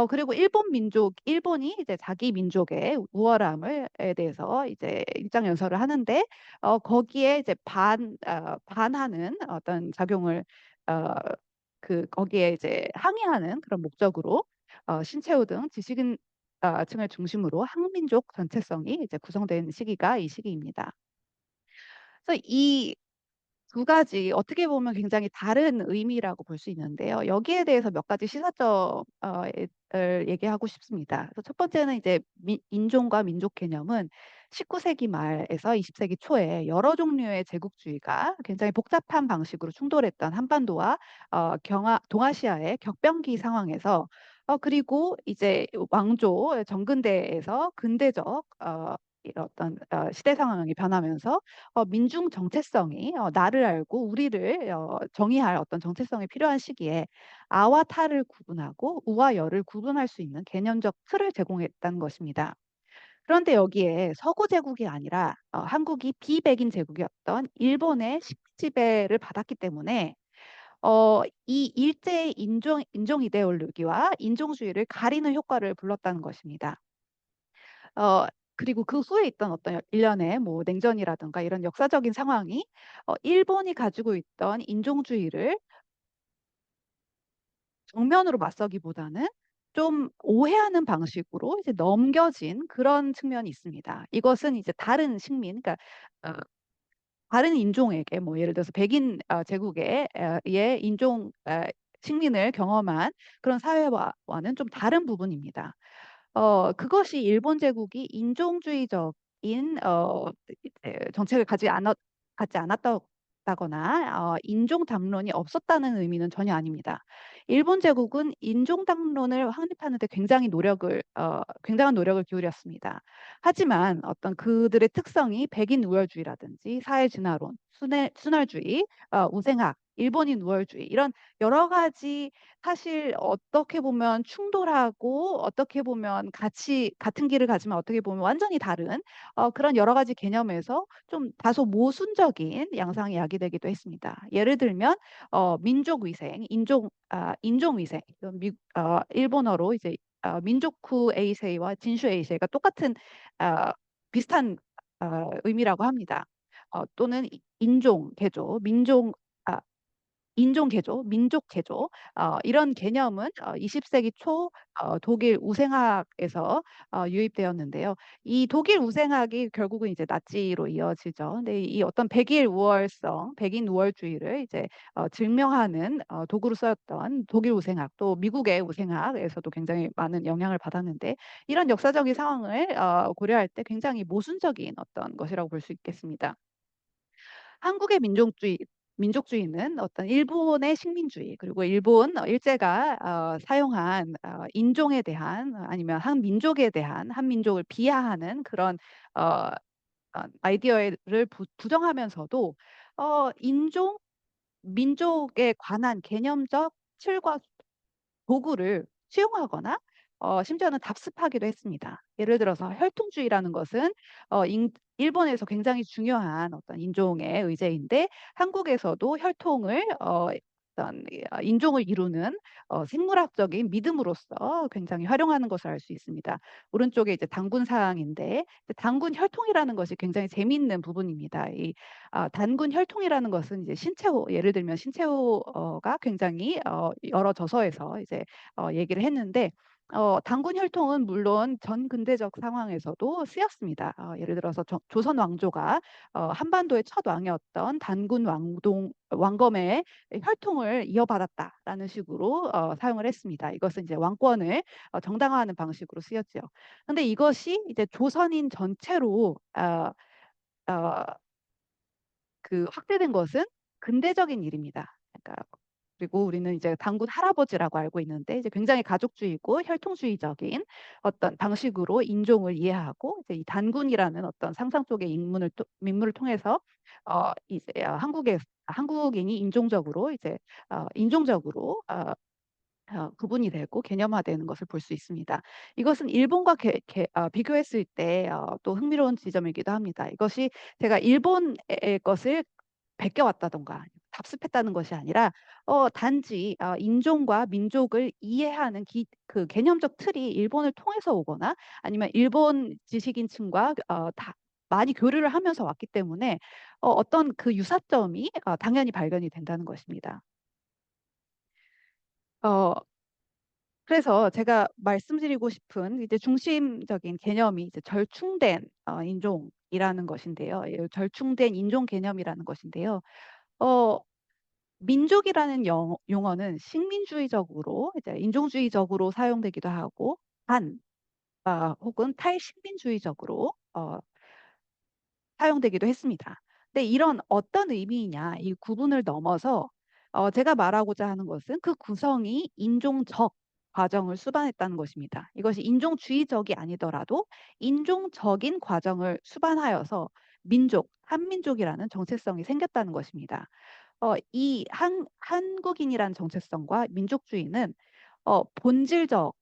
그리고 일본이 이제 자기 민족의 우월함에 대해서 이제 입장 연설을 하는데 거기에 이제 반하는 어떤 작용을 어, 거기에 이제 항의하는 그런 목적으로 신채호 등 지식인 층을 중심으로 한민족 전체성이 이제 구성된 시기가 이 시기입니다. 그래서 두 가지 어떻게 보면 굉장히 다른 의미라고 볼 수 있는데요. 여기에 대해서 몇 가지 시사점 을 얘기하고 싶습니다. 그래서 첫 번째는 이제 인종과 민족 개념은 19세기 말에서 20세기 초에 여러 종류의 제국주의가 굉장히 복잡한 방식으로 충돌했던 한반도와 동아시아의 격변기 상황에서 그리고 이제 왕조 정근대에서 근대적 이런 어떤 시대 상황이 변하면서 민중 정체성이 나를 알고 우리를 정의할 어떤 정체성이 필요한 시기에 아와 타를 구분하고 우와 여를 구분할 수 있는 개념적 틀을 제공했다는 것입니다. 그런데 여기에 서구 제국이 아니라 한국이 비백인 제국이었던 일본의 식지배를 받았기 때문에 이 일제의 인종 이데올로기와 인종주의를 가리는 효과를 불렀다는 것입니다. 어 그리고 그 후에 있던 어떤 일련의 뭐 냉전이라든가 이런 역사적인 상황이 일본이 가지고 있던 인종주의를 정면으로 맞서기보다는 좀 오해하는 방식으로 이제 넘겨진 그런 측면이 있습니다. 이것은 이제 다른 식민 그러니까 어 다른 인종에게 뭐 예를 들어서 백인 제국의 의 인종 식민을 경험한 그런 사회와는 좀 다른 부분입니다. 그것이 일본 제국이 인종주의적인 이제 정책을 갖지 않았다거나 인종 담론이 없었다는 의미는 전혀 아닙니다. 일본 제국은 인종 담론을 확립하는 데 굉장한 노력을 기울였습니다. 하지만 어떤 그들의 특성이 백인 우월주의라든지 사회 진화론, 순혈주의, 우생학, 일본인 우월주의 이런 여러 가지 사실 어떻게 보면 충돌하고 어떻게 보면 같은 길을 가지만 어떻게 보면 완전히 다른 그런 여러 가지 개념에서 좀 다소 모순적인 양상이 야기되기도 했습니다. 예를 들면 민족 위생, 인종 위생, 이건 일본어로 이제 민족쿠 에이세이와 진슈 에이세이가 똑같은 어, 비슷한 의미라고 합니다. 또는 인종 개조, 아, 인종 개조, 민족 개조 이런 개념은 20세기 초 독일 우생학에서 유입되었는데요. 이 독일 우생학이 결국은 이제 나치로 이어지죠. 근데 이 어떤 백인 우월주의를 이제 증명하는 도구로 쓰였던 독일 우생학, 또 미국의 우생학에서도 굉장히 많은 영향을 받았는데 이런 역사적인 상황을 고려할 때 굉장히 모순적인 어떤 것이라고 볼 수 있겠습니다. 한국의 민족주의는 어떤 일본의 식민주의 그리고 일본 일제가 사용한 인종에 대한 아니면 한 민족에 대한 한 민족을 비하하는 그런 어 아이디어를 부정하면서도 인종, 민족에 관한 개념적 틀과 도구를 수용하거나 심지어는 답습하기도 했습니다. 예를 들어서 혈통주의라는 것은 일본에서 굉장히 중요한 어떤 인종의 의제인데 한국에서도 혈통을 어떤 인종을 이루는 생물학적인 믿음으로서 굉장히 활용하는 것을 알 수 있습니다. 오른쪽에 이제 단군 사항인데 이제 단군 혈통이라는 것이 굉장히 재미있는 부분입니다. 이 단군 혈통이라는 것은 이제 신채호 예를 들면 신채호가 굉장히 여러 저서에서 이제 얘기를 했는데 단군 혈통은 물론 전근대적 상황에서도 쓰였습니다. 예를 들어서 조선 왕조가 한반도의 첫 왕이었던 단군 왕검의 혈통을 이어받았다라는 식으로 사용을 했습니다. 이것은 이제 왕권을 정당화하는 방식으로 쓰였죠. 근데 이것이 이제 조선인 전체로 어 확대된 것은 근대적인 일입니다. 그러니까 그리고 우리는 이제 단군 할아버지라고 알고 있는데 이제 굉장히 가족주의고 혈통주의적인 어떤 방식으로 인종을 이해하고 이제 이 단군이라는 어떤 상상 속의 인물을 통해서 이제 한국인이 인종적으로 구분이 되고 개념화되는 것을 볼 수 있습니다. 이것은 일본과 비교했을 때 또 흥미로운 지점이기도 합니다. 이것이 제가 일본의 것을 베껴왔다든가 답습했다는 것이 아니라 단지 인종과 민족을 이해하는 그 개념적 틀이 일본을 통해서 오거나 아니면 일본 지식인층과 다 많이 교류를 하면서 왔기 때문에 어떤 그 유사점이 당연히 발견이 된다는 것입니다. 어 그래서 제가 말씀드리고 싶은 이제 중심적인 개념이 이제 절충된 인종이라는 것인데요. 절충된 인종 개념이라는 것인데요. 어 민족이라는 용어는 식민주의적으로 이제 인종주의적으로 사용되기도 하고 반 혹은 탈식민주의적으로 사용되기도 했습니다. 근데 이런 어떤 의미이냐 이 구분을 넘어서 제가 말하고자 하는 것은 그 구성이 인종적 과정을 수반했다는 것입니다. 이것이 인종주의적이 아니더라도 인종적인 과정을 수반하여서 민족, 한민족이라는 정체성이 생겼다는 것입니다. 이 한국인이라는 정체성과 민족주의는 본질적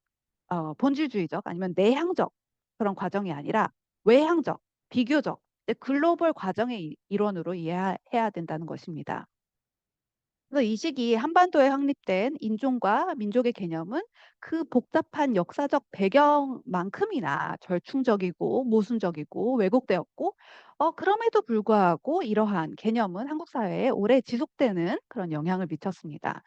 본질주의적 아니면 내향적 그런 과정이 아니라 외향적, 비교적, 글로벌 과정의 일원으로 이해해야 된다는 것입니다. 그래서 이 시기 한반도에 확립된 인종과 민족의 개념은 그 복잡한 역사적 배경만큼이나 절충적이고 모순적이고 왜곡되었고, 그럼에도 불구하고 이러한 개념은 한국 사회에 오래 지속되는 그런 영향을 미쳤습니다.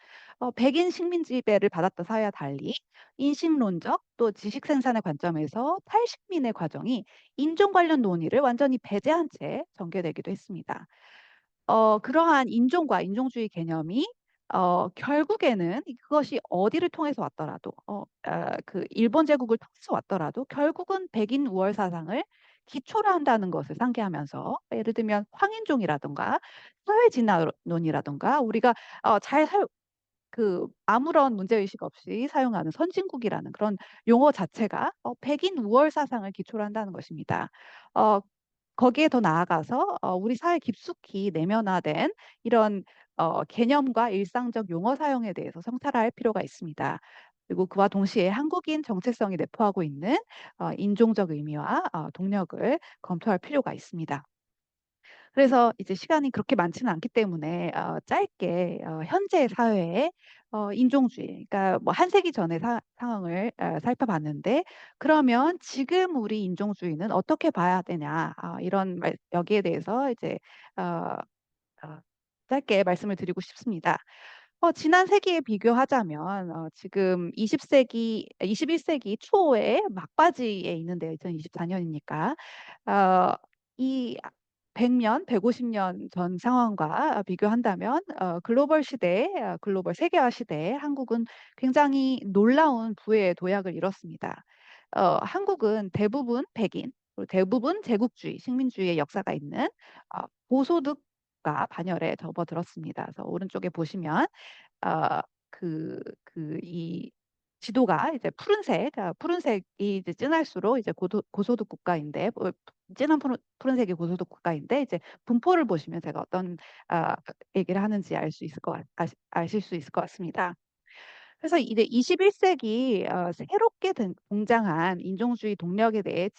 백인 식민 지배를 받았던 사회와 달리 인식론적 또 지식 생산의 관점에서 탈식민의 과정이 인종 관련 논의를 완전히 배제한 채 전개되기도 했습니다. 그러한 인종과 인종주의 개념이 결국에는 그것이 어디를 통해서 왔더라도 그 일본 제국을 통해서 왔더라도 결국은 백인 우월 사상을 기초로 한다는 것을 상기하면서 예를 들면 황인종이라든가 사회 진화론이라든가 우리가 잘 아무런 문제의식 없이 사용하는 선진국이라는 그런 용어 자체가 백인 우월 사상을 기초로 한다는 것입니다. 어 거기에 더 나아가서 우리 사회에 깊숙이 내면화된 이런 개념과 일상적 용어 사용에 대해서 성찰할 필요가 있습니다. 그리고 그와 동시에 한국인 정체성이 내포하고 있는 인종적 의미와 동력을 검토할 필요가 있습니다. 그래서 이제 시간이 그렇게 많지는 않기 때문에 짧게 현재 사회의 인종주의 그러니까 뭐 한 세기 전의 상황을 살펴봤는데 그러면 지금 우리 인종주의는 어떻게 봐야 되냐 이런 여기에 대해서 이제 어 어 짧게 말씀을 드리고 싶습니다. 지난 세기에 비교하자면 지금 20 세기 21 세기 초에 막바지에 있는데요. 2024 년이니까. 이 100 년, 150년 전 상황과 비교한다면 글로벌 시대에 글로벌 세계화 시대에 한국은 굉장히 놀라운 부의 도약을 이뤘습니다. 한국은 대부분 백인, 그리고 대부분 제국주의, 식민주의의 역사가 있는 고소득과 반열에 접어들었습니다. 그래서 오른쪽에 보시면 이 지도가 이제 푸른색이 이제 진할수록 이제 고소득 국가인데 진한 푸른색이 고소득 국가인데 이제 분포를 보시면 제가 어떤 아 얘기를 하는지 알 수 있을 것 같 아실 수 있을 것 같습니다. 그래서 이제 21 세기 새롭게 등장한 인종주의 동력에 대해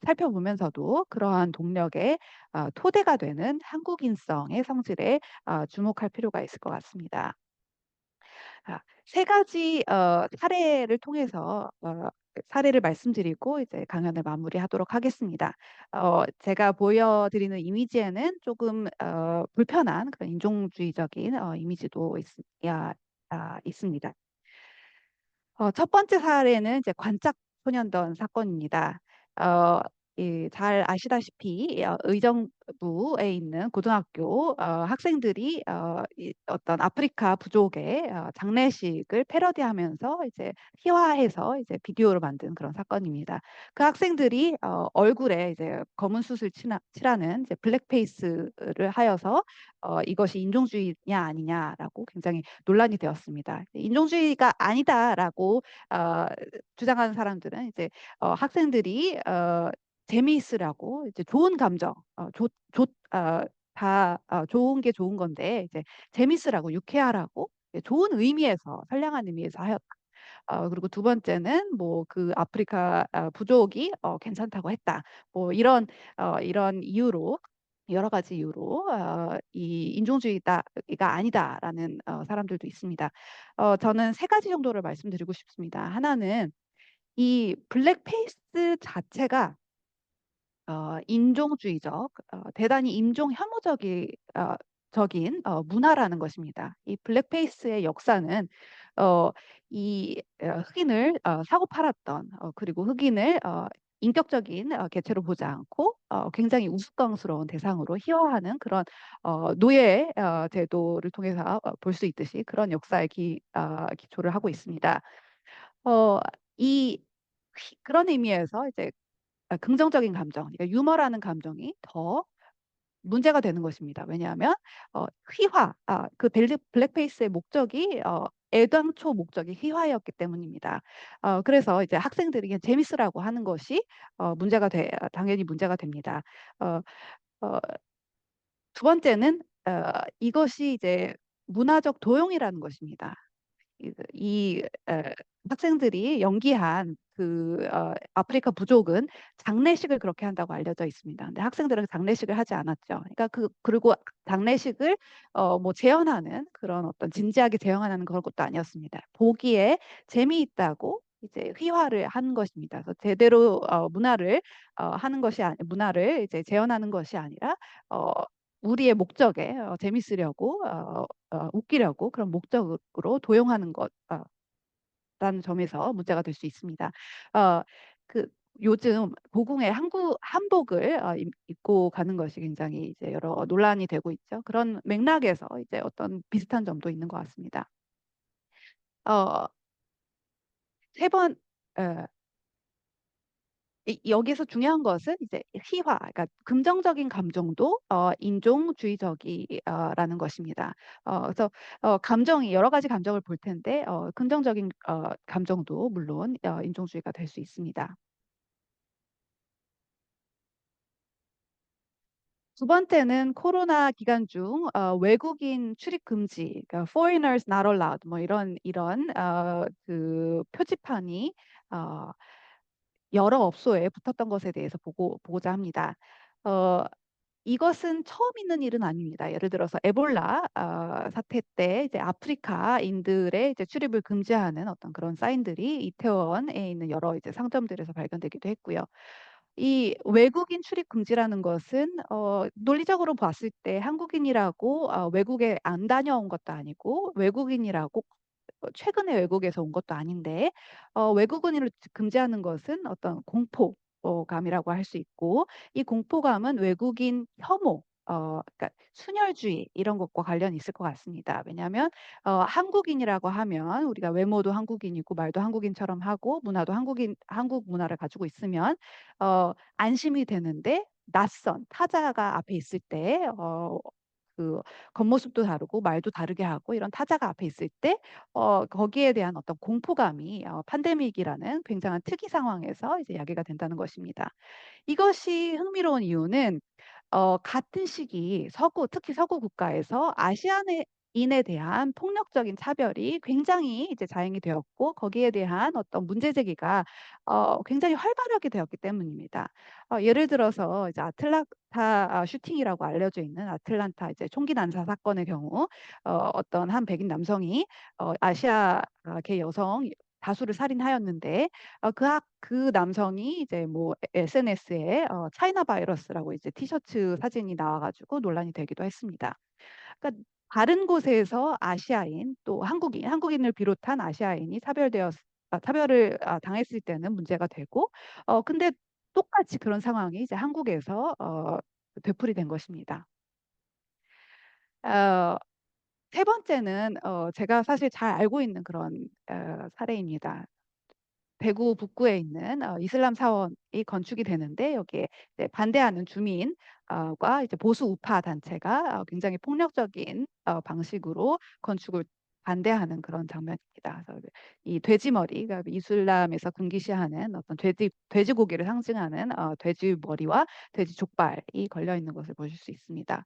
살펴보면서도 그러한 동력의 토대가 되는 한국인성의 성질에 주목할 필요가 있을 것 같습니다. 세 가지 사례를 통해서 사례를 말씀드리고 이제 강연을 마무리하도록 하겠습니다. 제가 보여드리는 이미지에는 조금 불편한 그런 인종주의적인 이미지도 있습니다. 첫 번째 사례는 이제 관짝 소년단 사건입니다. 어 잘 아시다시피 의정부에 있는 고등학교 학생들이 어떤 아프리카 부족의 장례식을 패러디하면서 이제 희화해서 이제 비디오로 만든 그런 사건입니다. 그 학생들이 얼굴에 이제 검은 숯을 칠하는 이제 블랙페이스를 하여서 이것이 인종주의냐 아니냐라고 굉장히 논란이 되었습니다. 인종주의가 아니다라고 어 주장하는 사람들은 이제 학생들이 재미있으라고 이제 좋은 감정 좋 좋 다 좋은 게 좋은 건데 이제 재미있으라고 유쾌하라고 좋은 의미에서 선량한 의미에서 하였다. 그리고 두 번째는 뭐 그 아프리카 부족이 괜찮다고 했다. 뭐 이런 이유로 여러 가지 이유로 이 인종주의가 아니다라는 사람들도 있습니다. 저는 세 가지 정도를 말씀드리고 싶습니다. 하나는 이 블랙페이스 자체가 인종주의적 대단히 인종 혐오적이 적인 문화라는 것입니다. 이 블랙페이스의 역사는 이 흑인을 사고 팔았던 그리고 흑인을 인격적인 개체로 보지 않고 굉장히 우스꽝스러운 대상으로 희화화하는 그런 노예 제도를 통해서 볼 수 있듯이 그런 역사의 기초를 하고 있습니다. 어, 이 그런 의미에서 이제 긍정적인 감정, 그러니까 유머라는 감정이 더 문제가 되는 것입니다. 왜냐하면 휘화, 그 블랙페이스의 목적이 애당초 목적이 휘화였기 때문입니다. 그래서 이제 학생들이 그냥 재밌으라고 하는 것이 당연히 문제가 됩니다. 어, 어, 두 번째는 이것이 이제 문화적 도용이라는 것입니다. 이 학생들이 연기한 그 아프리카 부족은 장례식을 그렇게 한다고 알려져 있습니다. 근데 학생들은 장례식을 하지 않았죠. 그러니까 그리고 장례식을 뭐 재현하는 그런 어떤 진지하게 재현하는 그런 것도 아니었습니다. 보기에 재미있다고 이제 휘화를 한 것입니다. 그래서 제대로 하는 것이 문화를 이제 재현하는 것이 아니라 어, 우리의 목적에 재밌으려고 웃기려고 그런 목적으로 도용하는 라는 점에서 문제가 될 수 있습니다. 어, 그 요즘 고궁의 한복을 입고 가는 것이 굉장히 이제 여러 논란이 되고 있죠. 그런 맥락에서 이제 어떤 비슷한 점도 있는 것 같습니다. 어, 세 번, 어, 여기서 중요한 것은 이제 희화, 그러니까 긍정적인 감정도 인종주의적이라는 것입니다. 그래서 감정이 여러 가지 감정을 볼 텐데 긍정적인 감정도 물론 인종주의가 될 수 있습니다. 두 번째는 코로나 기간 중 외국인 출입 금지, 그러니까 foreigners not allowed 뭐 이런 그 표지판이 어, 여러 업소에 붙었던 것에 대해서 보고자 합니다. 어, 이것은 처음 있는 일은 아닙니다. 예를 들어서 에볼라 사태 때 이제 아프리카인들의 이제 출입을 금지하는 어떤 그런 사인들이 이태원에 있는 여러 이제 상점들에서 발견되기도 했고요. 이 외국인 출입 금지라는 것은 논리적으로 봤을 때 한국인이라고 외국에 안 다녀온 것도 아니고 외국인이라고 최근에 외국에서 온 것도 아닌데 외국인을 금지하는 것은 어떤 공포감이라고 할 수 있고 이 공포감은 외국인 혐오 그러니까 순혈주의 이런 것과 관련이 있을 것 같습니다. 왜냐하면 한국인이라고 하면 우리가 외모도 한국인이고 말도 한국인처럼 하고 문화도 한국 문화를 가지고 있으면 안심이 되는데 낯선 타자가 앞에 있을 때 그 겉모습도 다르고 말도 다르게 하고 이런 타자가 앞에 있을 때 거기에 대한 어떤 공포감이 팬데믹이라는 굉장한 특이 상황에서 이제 야기가 된다는 것입니다. 이것이 흥미로운 이유는 같은 시기 특히 서구 국가에서 아시아인에 대한 폭력적인 차별이 굉장히 이제 자행이 되었고 거기에 대한 어떤 문제 제기가 굉장히 활발하게 되었기 때문입니다. 예를 들어서 이제 아틀란타 슈팅이라고 알려져 있는 아틀란타 이제 총기 난사 사건의 경우 어떤 한 백인 남성이 아시아계 여성 다수를 살인하였는데 그 남성이 이제 뭐 SNS에 차이나 바이러스라고 이제 티셔츠 사진이 나와가지고 논란이 되기도 했습니다. 그러니까 다른 곳에서 아시아인 또 한국인을 비롯한 아시아인이 차별을 당했을 때는 문제가 되고 근데 똑같이 그런 상황이 이제 한국에서 되풀이된 것입니다. 어, 세 번째는 제가 사실 잘 알고 있는 그런 사례입니다. 대구 북구에 있는 이슬람 사원이 건축이 되는데 여기에 이제 반대하는 주민과 이제 보수 우파 단체가 굉장히 폭력적인 방식으로 건축을 반대하는 그런 장면입니다. 그래서 이 돼지머리, 그러니까 이슬람에서 금기시하는 어떤 돼지고기를 상징하는 돼지 머리와 돼지 족발이 걸려 있는 것을 보실 수 있습니다.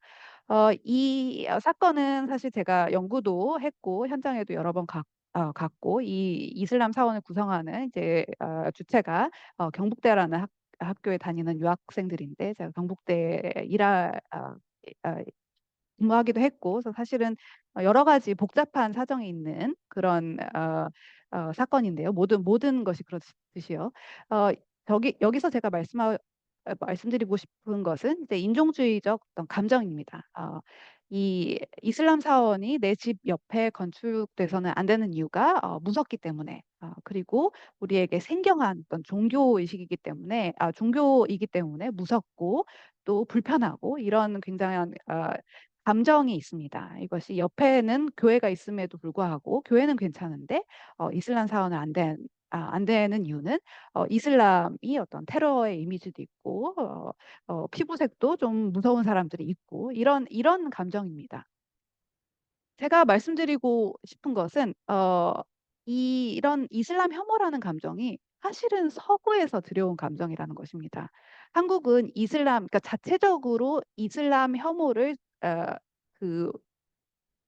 이 사건은 사실 제가 연구도 했고 현장에도 여러 번 갔고 이 이슬람 사원을 구성하는 이제 주체가 경북대라는 학교에 다니는 유학생들인데 제가 경북대에 근무하기도 했고 그래서 사실은 여러 가지 복잡한 사정이 있는 그런 사건인데요. 모든 것이 그렇듯이요. 어, 여기서 제가 말씀드리고 싶은 것은 이제 인종주의적 어떤 감정입니다. 이 이슬람 사원이 내 집 옆에 건축돼서는 안 되는 이유가 무섭기 때문에, 그리고 우리에게 생경한 어떤 종교이기 때문에 무섭고 또 불편하고 이런 굉장한 감정이 있습니다. 이것이 옆에는 교회가 있음에도 불구하고 교회는 괜찮은데 이슬람 사원은 안 되는 이유는 이슬람이 어떤 테러의 이미지도 있고 피부색도 좀 무서운 사람들이 있고 이런 감정입니다. 제가 말씀드리고 싶은 것은 이런 이슬람 혐오라는 감정이 사실은 서구에서 들여온 감정이라는 것입니다. 한국은 그러니까 자체적으로 이슬람 혐오를 그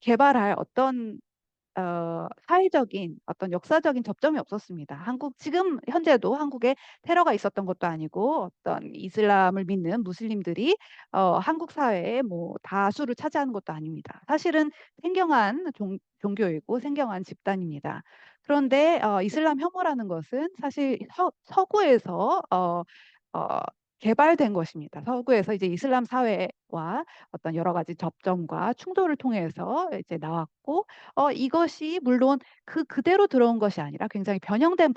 개발할 어떤 사회적인 어떤 역사적인 접점이 없었습니다. 지금 현재도 한국에 테러가 있었던 것도 아니고 어떤 이슬람을 믿는 무슬림들이 한국 사회에 뭐 다수를 차지하는 것도 아닙니다. 사실은 생경한 종교이고 생경한 집단입니다. 그런데 이슬람 혐오라는 것은 사실 서구에서 어 개발된 것입니다. 서구에서 이제 이슬람 사회와 어떤 여러 가지 접점과 충돌을 통해서 이제 나왔고, 이것이 물론 그대로 들어온 것이 아니라 굉장히 변형된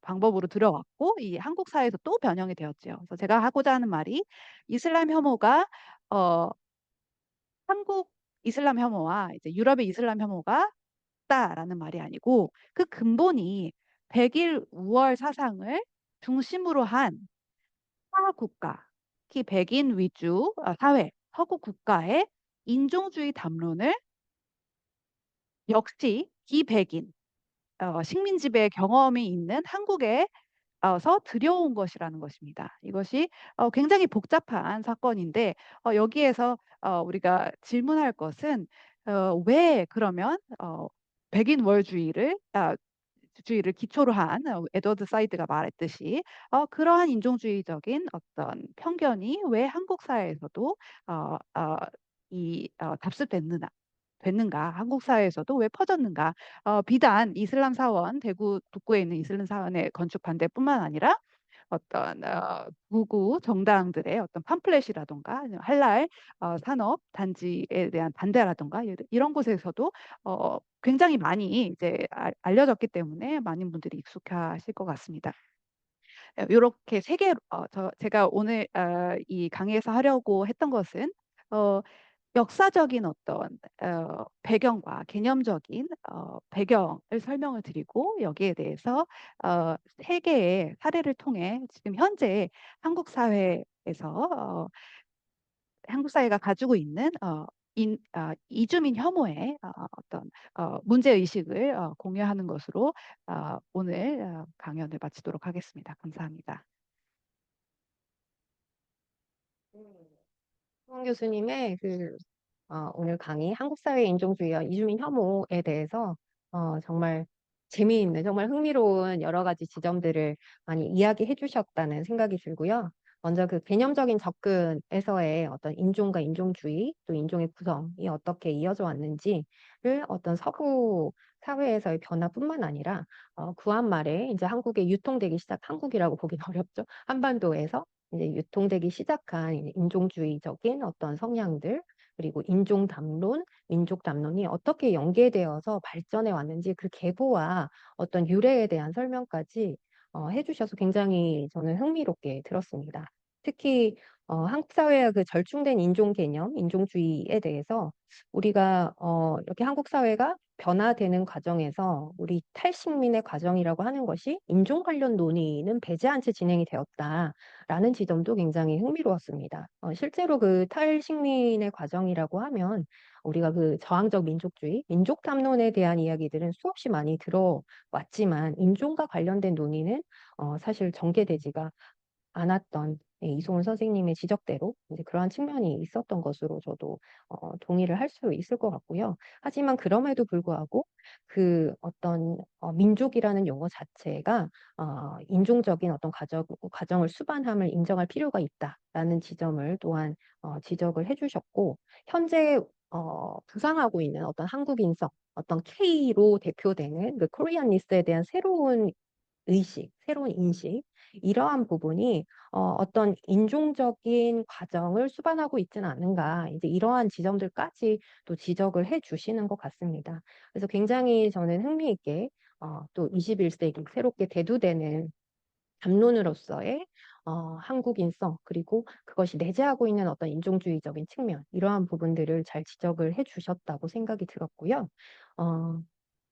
방법으로 들어왔고 이 한국 사회에서 또 변형이 되었죠. 그래서 제가 하고자 하는 말이 이슬람 혐오가 어 한국 이슬람 혐오와 이제 유럽의 이슬람 혐오가 같다라는 말이 아니고 그 근본이 백일 우월 사상을 중심으로 한 사국가, 특히 백인 위주 사회, 서구 국가의 인종주의 담론을 역시 비백인 식민 지배 경험이 있는 한국에 서 들여온 것이라는 것입니다. 이것이 굉장히 복잡한 사건인데 여기에서 우리가 질문할 것은 왜 그러면 백인월주의를 기초로 한 에드워드 사이드가 말했듯이 그러한 인종주의적인 어떤 편견이 왜 한국 사회에서도 어 어 답습됐느냐 됐는가? 한국 사회에서도 왜 퍼졌는가? 비단 이슬람 사원, 대구 북구에 있는 이슬람 사원의 건축 반대뿐만 아니라 어떤 구구 정당들의 어떤 팜플렛이라든가 아니면 할랄 산업 단지에 대한 반대라든가 이런 곳에서도 굉장히 많이 이제 알려졌기 때문에 많은 분들이 익숙하실 것 같습니다. 요렇게 세 개로 제가 오늘 이 강의에서 하려고 했던 것은 어 역사적인 어떤 배경과 개념적인 배경을 설명을 드리고 여기에 대해서 세 개의 사례를 통해 지금 현재 한국 사회에서 한국 사회가 가지고 있는 이주민 혐오의 어떤 문제 의식을 공유하는 것으로 오늘 강연을 마치도록 하겠습니다. 감사합니다. 홍 교수님의 오늘 강의 한국 사회 인종주의와 이주민 혐오에 대해서 정말 재미있는, 정말 흥미로운 여러 가지 지점들을 많이 이야기해 주셨다는 생각이 들고요. 먼저 그 개념적인 접근에서의 어떤 인종과 인종주의, 또 인종의 구성이 어떻게 이어져 왔는지를 어떤 서구 사회에서의 변화뿐만 아니라 구한 말에 이제 한국이라고 보긴 어렵죠. 한반도에서 이제 유통되기 시작한 인종주의적인 어떤 성향들, 그리고 인종 담론, 민족 담론이 어떻게 연계되어서 발전해 왔는지 그 계보와 어떤 유래에 대한 설명까지 해주셔서 굉장히 저는 흥미롭게 들었습니다. 특히 한국 사회의 그 절충된 인종 개념, 인종주의에 대해서 우리가 이렇게 한국 사회가 변화되는 과정에서 우리 탈식민의 과정이라고 하는 것이 인종 관련 논의는 배제한 채 진행이 되었다라는 지점도 굉장히 흥미로웠습니다. 실제로 그 탈식민의 과정이라고 하면 우리가 그 저항적 민족주의, 민족 담론에 대한 이야기들은 수없이 많이 들어왔지만 인종과 관련된 논의는 사실 전개되지가 않았던, 이소은 선생님의 지적대로 이제 그러한 측면이 있었던 것으로 저도 동의를 할 수 있을 것 같고요. 하지만 그럼에도 불구하고 그 어떤 민족이라는 용어 자체가 인종적인 어떤 과정을 수반함을 인정할 필요가 있다라는 지점을 또한 지적을 해주셨고, 현재 부상하고 있는 어떤 한국인성, 어떤 K로 대표되는 그 코리안리스트에 대한 새로운 의식, 새로운 인식, 이러한 부분이 어떤 인종적인 과정을 수반하고 있지는 않은가 이제 이러한 지점들까지 또 지적을 해 주시는 것 같습니다. 그래서 굉장히 저는 흥미 있게 또 21 세기 새롭게 대두되는 담론으로서의 한국인성 그리고 그것이 내재하고 있는 어떤 인종주의적인 측면 이러한 부분들을 잘 지적을 해 주셨다고 생각이 들었고요. 어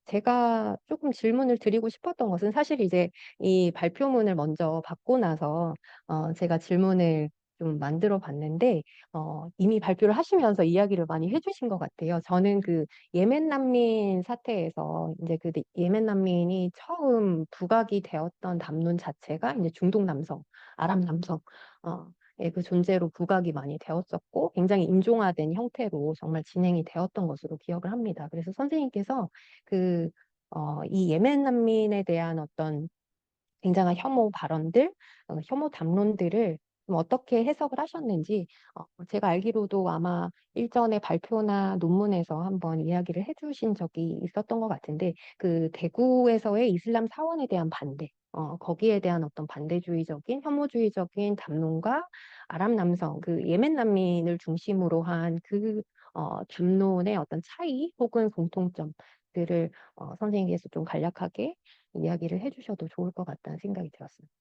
제가 쪼끔 질문을 드리고 싶었던 것은 사실 이제 이 발표문을 먼저 받고 나서 제가 질문을 좀 만들어 봤는데 이미 발표를 하시면서 이야기를 많이 해 주신 것 같아요. 저는 그 예멘 난민 사태에서 인제 그 예멘 난민이 처음 부각이 되었던 담론 자체가 인제 중동 남성, 아랍 남성 의 그 존재로 부각이 많이 되었었고 굉장히 인종화된 형태로 정말 진행이 되었던 것으로 기억을 합니다. 그래서 선생님께서 그 이 예멘 난민에 대한 어떤 굉장한 혐오 발언들 혐오 담론들을 좀 어떻게 해석을 하셨는지 제가 알기로도 아마 일전에 발표나 논문에서 한번 이야기를 해 주신 적이 있었던 것 같은데 그 대구에서의 이슬람 사원에 대한 반대 거기에 대한 어떤 반대주의적인 혐오주의적인 담론과 아랍 남성 그 예멘 난민을 중심으로 한 그 담론의 어떤 차이 혹은 공통점들을 선생님께서 좀 간략하게 이야기를 해 주셔도 좋을 것 같다는 생각이 들었습니다.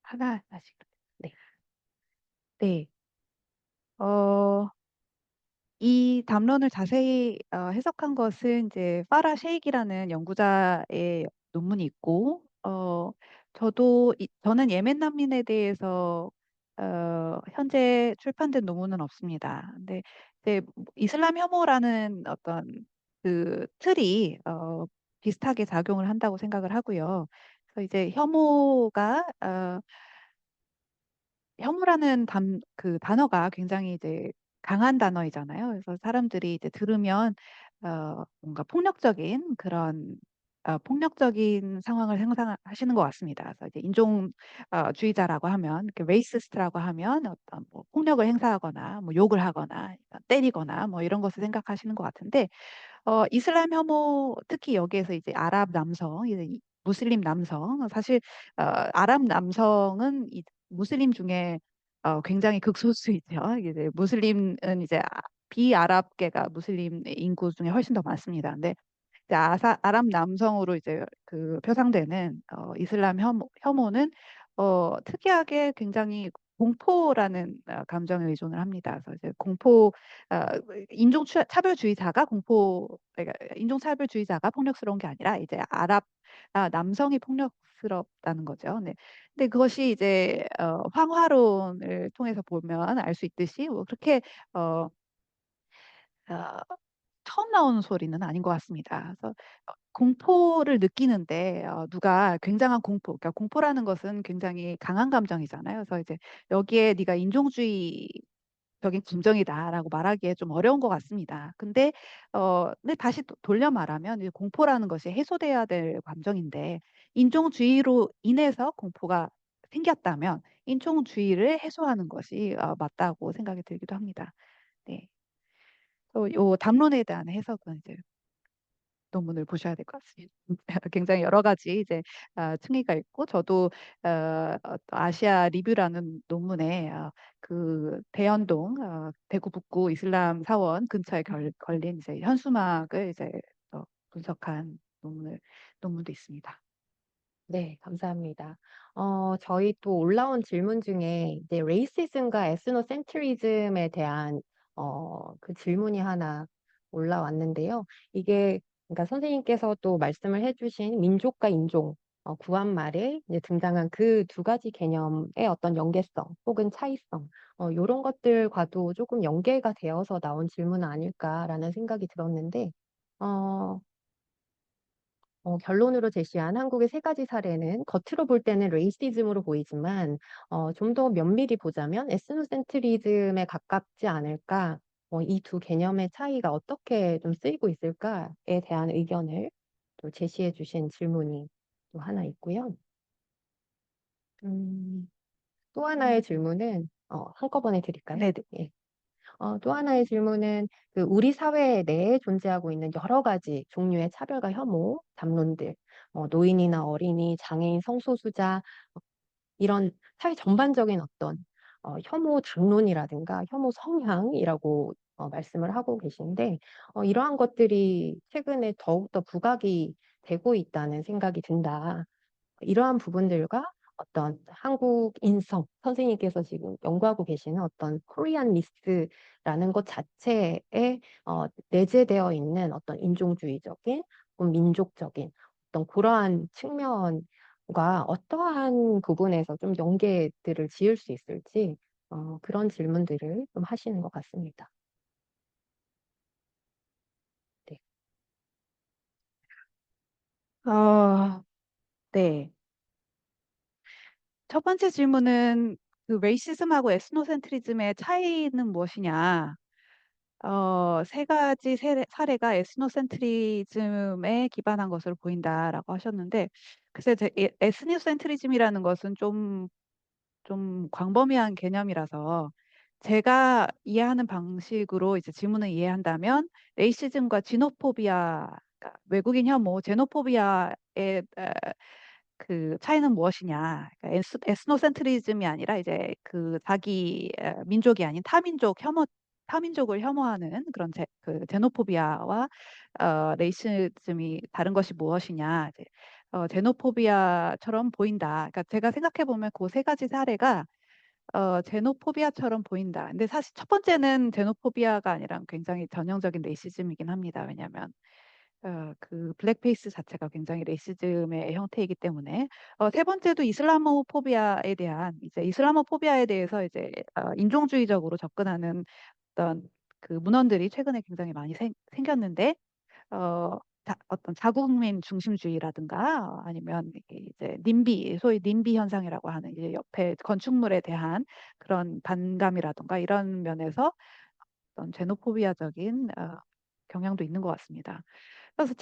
하나하나씩. 네. 네. 어 이 담론을 자세히 해석한 것은 이제 파라 셰익이라는 연구자의 논문이 있고 저는 예멘 난민에 대해서 현재 출판된 논문은 없습니다. 근데 이제 이슬람 혐오라는 어떤 그 틀이 비슷하게 작용을 한다고 생각을 하고요. 그래서 이제 혐오라는 단어가 굉장히 이제 강한 단어이잖아요. 그래서 사람들이 이제 들으면 뭔가 폭력적인 상황을 상상하시는 것 같습니다. 그래서 이제 주의자라고 하면 이렇게 레이시스트라고 하면 어떤 뭐 폭력을 행사하거나 뭐 욕을 하거나 때리거나 뭐 이런 것을 생각하시는 것 같은데 이슬람 혐오 특히 여기에서 이제 아랍 남성 이제 무슬림 남성 사실 아랍 남성은 무슬림 중에 굉장히 극소수이죠. 이제 무슬림은 이제 비아랍계가 무슬림 인구 중에 훨씬 더 많습니다. 근데 이제 아랍 남성으로 이제 그 표상되는 이슬람 혐오는 특이하게 굉장히 공포라는 감정에 의존을 합니다. 그래서 이제 어 차별주의자가 그러니까 인종차별주의자가 폭력스러운 게 아니라 이제 남성이 폭력스럽다는 거죠. 네. 근데 그것이 이제 황화론을 통해서 보면 알 수 있듯이 뭐 그렇게 어 어 처음 나오는 소리는 아닌 것 같습니다. 그래서 공포를 느끼는데 누가 굉장한 그러니까 공포라는 것은 굉장히 강한 감정이잖아요. 그래서 이제 여기에 "네가 인종주의적인 감정이다."라고 말하기에 좀 어려운 것 같습니다. 근데 다시 돌려 말하면 이 공포라는 것이 해소돼야 될 감정인데 인종주의로 인해서 공포가 생겼다면 인종주의를 해소하는 것이 맞다고 생각이 들기도 합니다. 네. 요 담론에 대한 해석은 이제 논문을 보셔야 될 것 같습니다. 굉장히 여러 가지 이제 층위가 있고 저도 아시아 리뷰라는 논문에 대연동 대구 북구 이슬람 사원 근처에 걸린 이제 현수막을 이제 분석한 논문도 있습니다. 네. 감사합니다. 저희 또 올라온 질문 중에 이제 레이시즘과 에스노센트리즘에 대한 그 질문이 하나 올라왔는데요. 이게 그러니까 선생님께서 또 말씀을 해 주신 민족과 인종 구한 말에 이제 등장한 그 두 가지 개념의 어떤 연계성 혹은 차이성 요런 것들과도 조금 연계가 되어서 나온 질문은 아닐까라는 생각이 들었는데 어 결론으로 제시한 한국의 세 가지 사례는 겉으로 볼 때는 레이시즘으로 보이지만 좀 더 면밀히 보자면 에스노센트리즘에 가깝지 않을까. 이 두 개념의 차이가 어떻게 좀 쓰이고 있을까에 대한 의견을 또 제시해 주신 질문이 또 하나 있고요. 음 또 하나의 질문은 한꺼번에 드릴까요? 네네. 예. 또 하나의 질문은 우리 사회 내에 존재하고 있는 여러 가지 종류의 차별과 혐오 담론들 노인이나 어린이, 장애인, 성소수자 이런 사회 전반적인 어떤 혐오 담론이라든가 혐오 성향이라고 말씀을 하고 계신데 이러한 것들이 최근에 더욱더 부각이 되고 있다는 생각이 든다. 이러한 부분들과 어떤 한국 인성, 선생님께서 지금 연구하고 계시는 어떤 코리안리스트라는 것 자체에 내재되어 있는 어떤 인종주의적인 혹은 민족적인 어떤 그러한 측면과 어떠한 부분에서 좀 연계들을 지을 수 있을지 그런 질문들을 좀 하시는 것 같습니다. 네. 어, 네. 첫 번째 질문은 그 레이시즘하고 에스노센트리즘의 차이는 무엇이냐? 세 가지 사례가 에스노센트리즘에 기반한 것으로 보인다라고 하셨는데, 글쎄, 에스노센트리즘이라는 것은 좀 광범위한 개념이라서 제가 이해하는 방식으로 이제 질문을 이해한다면 레이시즘과 지노포비아, 그러니까 외국인 혐오, 제노포비아의 그 차이는 무엇이냐? 그러니까 에스노센트리즘이 아니라 이제 그 자기 민족이 아닌 타민족을 혐오하는 그런 그 제노포비아와 레이시즘이 다른 것이 무엇이냐? 이제, 제노포비아처럼 보인다. 그러니까 제가 생각해 보면 그 세 가지 사례가 제노포비아처럼 보인다. 근데 사실 첫 번째는 제노포비아가 아니라 굉장히 전형적인 레이시즘이긴 합니다. 왜냐하면 그 블랙페이스 자체가 굉장히 레이시즘의 형태이기 때문에 세 번째도 이슬라모포비아에 대한 이제 이슬라모포비아에 대해서 이제 인종주의적으로 접근하는 어떤 그 문헌들이 최근에 굉장히 많이 생겼는데 어떤 자국민 중심주의라든가 아니면 이제 님비, 소위 님비 현상이라고 하는 이제 옆에 건축물에 대한 그런 반감이라든가 이런 면에서 어떤 제노포비아적인 경향도 있는 것 같습니다. 그래서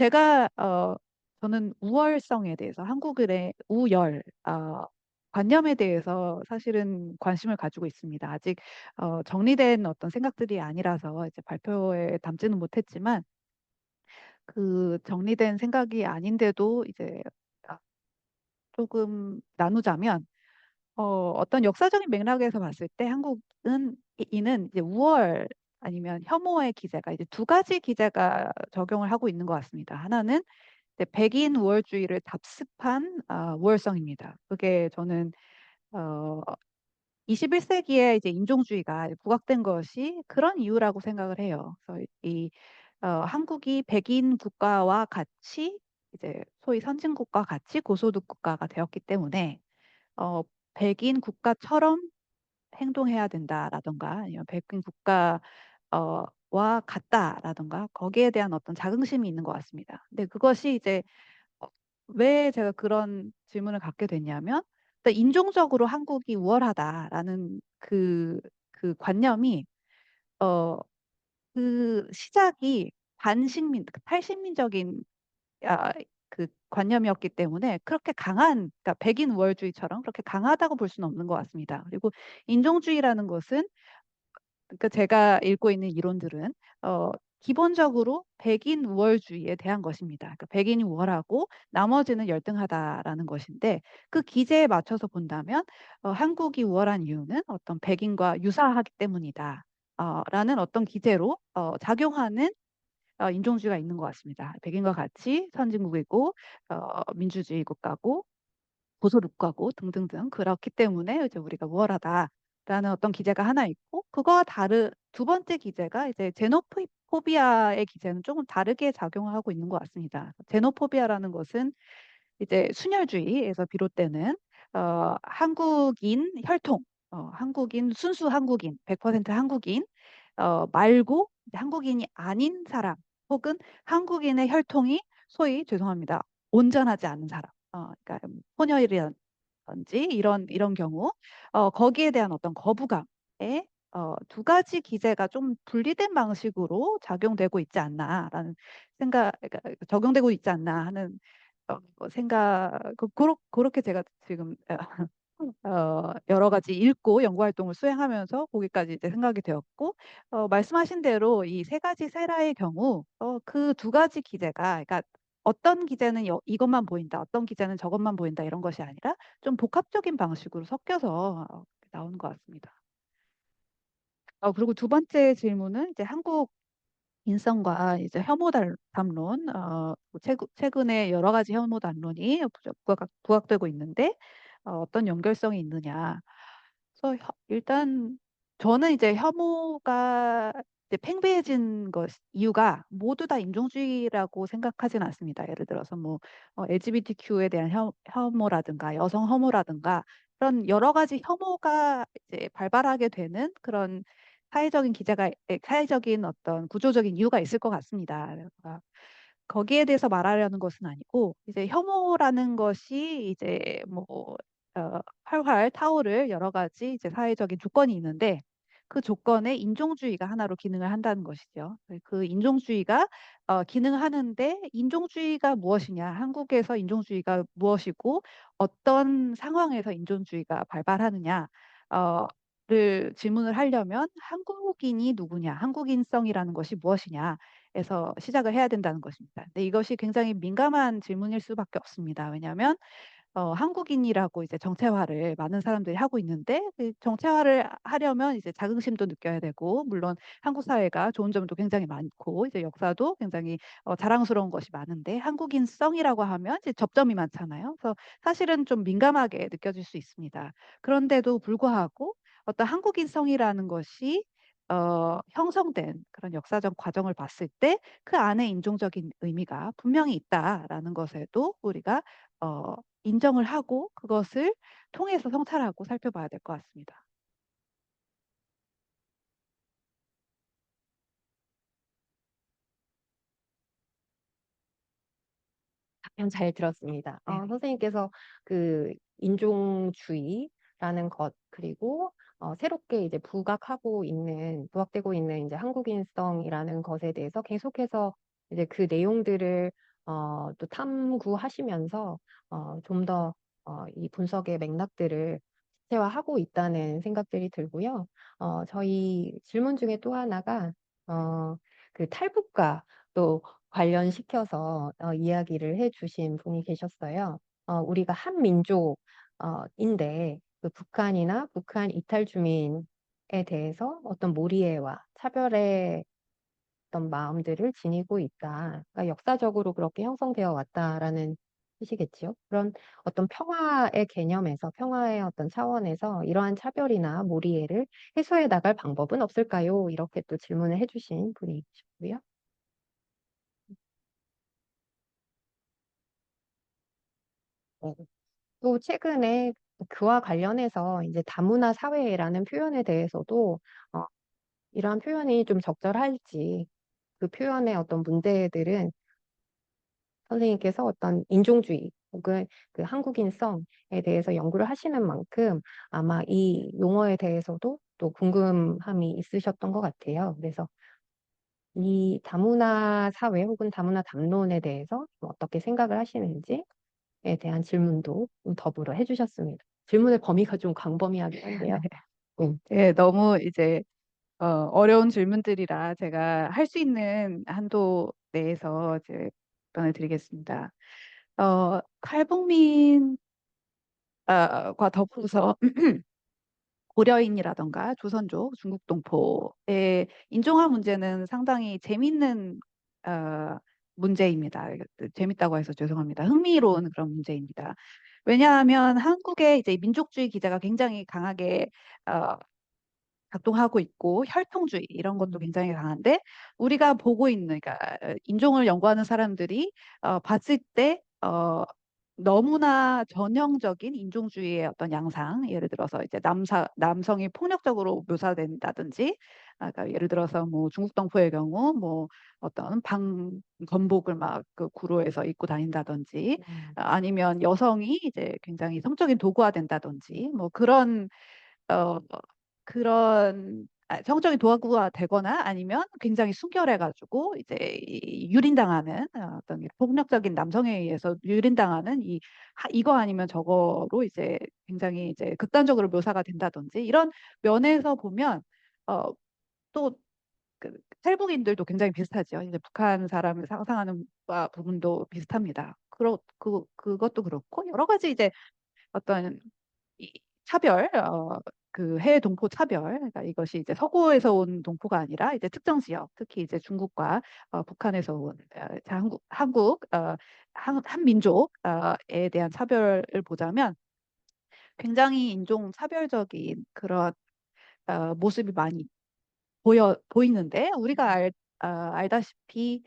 저는 우월성에 대해서 한국의 우열 관념에 대해서 사실은 관심을 가지고 있습니다. 아직 정리된 어떤 생각들이 아니라서 이제 발표에 담지는 못했지만 그 정리된 생각이 아닌데도 이제 아, 조금 나누자면 어떤 역사적인 맥락에서 봤을 때 한국은 이는 이제 우월 아니면 혐오의 기제가 이제 두 가지 기제가 적용을 하고 있는 것 같습니다. 하나는 이제 백인 우월주의를 답습한 우월성입니다. 그게 저는 어, 21세기에 이제 인종주의가 부각된 것이 그런 이유라고 생각을 해요. 그래서 한국이 백인 국가와 같이 이제 소위 선진국과 같이 고소득 국가가 되었기 때문에 어, 백인 국가처럼 행동해야 된다라던가 아니면 백인 국가와 같다라던가 거기에 대한 어떤 자긍심이 있는 것 같습니다. 근데 그것이 이제 어, 왜 제가 그런 질문을 갖게 됐냐면 일단 인종적으로 한국이 우월하다라는 그 관념이 어, 그 시작이 탈식민적인 그 관념이었기 때문에 그렇게 그러니까 백인 우월주의처럼 그렇게 강하다고 볼 수는 없는 것 같습니다. 그리고 인종주의라는 것은 그러니까 제가 읽고 있는 이론들은 어, 기본적으로 백인 우월주의에 대한 것입니다. 그러니까 백인이 우월하고 나머지는 열등하다라는 것인데 그 기제에 맞춰서 본다면 한국이 우월한 이유는 어떤 백인과 유사하기 때문이다. 라는 어떤 기제로 작용하는 인종주의가 있는 것 같습니다. 백인과 같이 선진국이고 민주주의 국가고 고소득가고 등등등 그렇기 때문에 이제 우리가 우월하다라는 어떤 기제가 하나 있고 그거와 다른 두 번째 기제가 이제 제노포비아의 기제는 조금 다르게 작용을 하고 있는 것 같습니다. 제노포비아라는 것은 이제 순혈주의에서 비롯되는 한국인 혈통, 한국인 순수 한국인, 100% 한국인 말고 이제 한국인이 아닌 사람 혹은 한국인의 혈통이 소위 죄송합니다. 온전하지 않은 사람, 그러니까 혼혈이라든지 이런 경우 거기에 대한 어떤 거부감에 두 가지 기제가 좀 분리된 방식으로 작용되고 있지 않나라는 그러니까 적용되고 있지 않나 하는 그렇게 제가 지금 여러 가지 읽고 연구 활동을 수행하면서 거기까지 이제 생각이 되었고 말씀하신 대로 이 세 가지 세라의 경우 그 두 가지 기제가 그러니까 어떤 기재는 이것만 보인다, 어떤 기재는 저것만 보인다 이런 것이 아니라 좀 복합적인 방식으로 섞여서 나오는 것 같습니다. 그리고 두 번째 질문은 이제 한국 인성과 이제 담론, 최근에 여러 가지 혐오 담론이 부각되고 있는데 어떤 연결성이 있느냐. 그래서 일단 저는 이제 혐오가 이제 팽배해진 것 이유가 모두 다 인종주의라고 생각하진 않습니다. 예를 들어서 뭐 LGBTQ에 대한 혐오라든가 여성 혐오라든가 그런 여러 가지 혐오가 이제 발발하게 되는 그런 사회적인 어떤 구조적인 이유가 있을 것 같습니다. 그러니까 거기에 대해서 말하려는 것은 아니고 이제 혐오라는 것이 이제 뭐 활활 타오를 여러 가지 이제 사회적인 조건이 있는데 그 조건에 인종주의가 하나로 기능을 한다는 것이죠. 그 인종주의가 기능하는데 인종주의가 무엇이냐, 한국에서 인종주의가 무엇이고 어떤 상황에서 인종주의가 발발하느냐, 를 질문을 하려면 한국인이 누구냐, 한국인성이라는 것이 무엇이냐에서 시작을 해야 된다는 것입니다. 근데 이것이 굉장히 민감한 질문일 수밖에 없습니다. 왜냐하면 한국인이라고 이제 정체화를 많은 사람들이 하고 있는데 그 정체화를 하려면 이제 자긍심도 느껴야 되고 물론 한국 사회가 좋은 점도 굉장히 많고 이제 역사도 굉장히 자랑스러운 것이 많은데 한국인성이라고 하면 이제 접점이 많잖아요. 그래서 사실은 좀 민감하게 느껴질 수 있습니다. 그런데도 불구하고 어떤 한국인성이라는 것이 형성된 그런 역사적 과정을 봤을 때 그 안에 인종적인 의미가 분명히 있다라는 것에도 우리가 어, 인정을 하고 그것을 통해서 성찰하고 살펴봐야 될 것 같습니다. 답변 잘 들었습니다. 네. 선생님께서 그 인종주의라는 것, 그리고 새롭게 이제 부각되고 있는 이제 한국인성이라는 것에 대해서 계속해서 이제 그 내용들을 또 탐구하시면서 좀 더 이 분석의 맥락들을 구체화하고 있다는 생각들이 들고요. 저희 질문 중에 또 하나가 그 탈북과 또 관련시켜서 이야기를 해주신 분이 계셨어요. 우리가 한민족인데 그 북한이나 북한 이탈 주민에 대해서 어떤 몰이해와 차별의 어떤 마음들을 지니고 있다. 그러니까 역사적으로 그렇게 형성되어 왔다라는 뜻이겠죠. 그런 어떤 평화의 개념에서, 평화의 어떤 차원에서 이러한 차별이나 몰이해를 해소해 나갈 방법은 없을까요? 이렇게 또 질문을 해주신 분이 계셨고요. 네. 또 최근에 그와 관련해서 이제 다문화 사회라는 표현에 대해서도 어, 이러한 표현이 좀 적절할지, 그 표현의 어떤 문제들은 선생님께서 어떤 인종주의 혹은 그 한국인성에 대해서 연구를 하시는 만큼 아마 이 용어에 대해서도 또 궁금함이 있으셨던 것 같아요. 그래서 이 다문화 사회 혹은 다문화 담론에 대해서 좀 어떻게 생각을 하시는지에 대한 질문도 좀 더불어 해주셨습니다. 질문의 범위가 좀 광범위하긴 한데요. 음. 예, 너무 이제 어려운 질문들이라 제가 할 수 있는 한도 내에서 이제 답변을 드리겠습니다. 탈북민과 더불어서 고려인이라던가 조선족, 중국 동포의 인종화 문제는 상당히 재밌는 어, 문제입니다. 재밌다고 해서 죄송합니다. 흥미로운 그런 문제입니다. 왜냐하면 한국의 이제 민족주의 기제가 굉장히 강하게 어, 작동하고 있고 혈통주의 이런 것도 음. 굉장히 강한데 우리가 보고 있는 그러니까 인종을 연구하는 사람들이 봤을 때 너무나 전형적인 인종주의의 어떤 양상 예를 들어서 이제 남성이 폭력적으로 묘사된다든지 그러니까 예를 들어서 뭐 중국 동포의 경우 뭐 어떤 방검복을 막 그 구로에서 입고 다닌다든지 아니면 여성이 이제 굉장히 성적인 도구화 된다든지 뭐 어, 성적인 도구가 되거나 아니면 굉장히 순결해가지고 이제 유린당하는 어떤 폭력적인 남성에 의해서 유린당하는 이거 아니면 저거로 이제 굉장히 이제 극단적으로 묘사가 된다든지 이런 면에서 보면 어, 또 그 탈북인들도 굉장히 비슷하죠. 이제 북한 사람을 상상하는 바 부분도 비슷합니다. 그것도 그렇고 여러 가지 이제 어떤 이 차별, 그 해외 동포 차별, 그러니까 이것이 이제 서구에서 온 동포가 아니라 이제 특정 지역, 특히 이제 중국과 북한에서 온 한민족에 대한 차별을 보자면 굉장히 인종 차별적인 그런 모습이 많이 보이는데 우리가 알다시피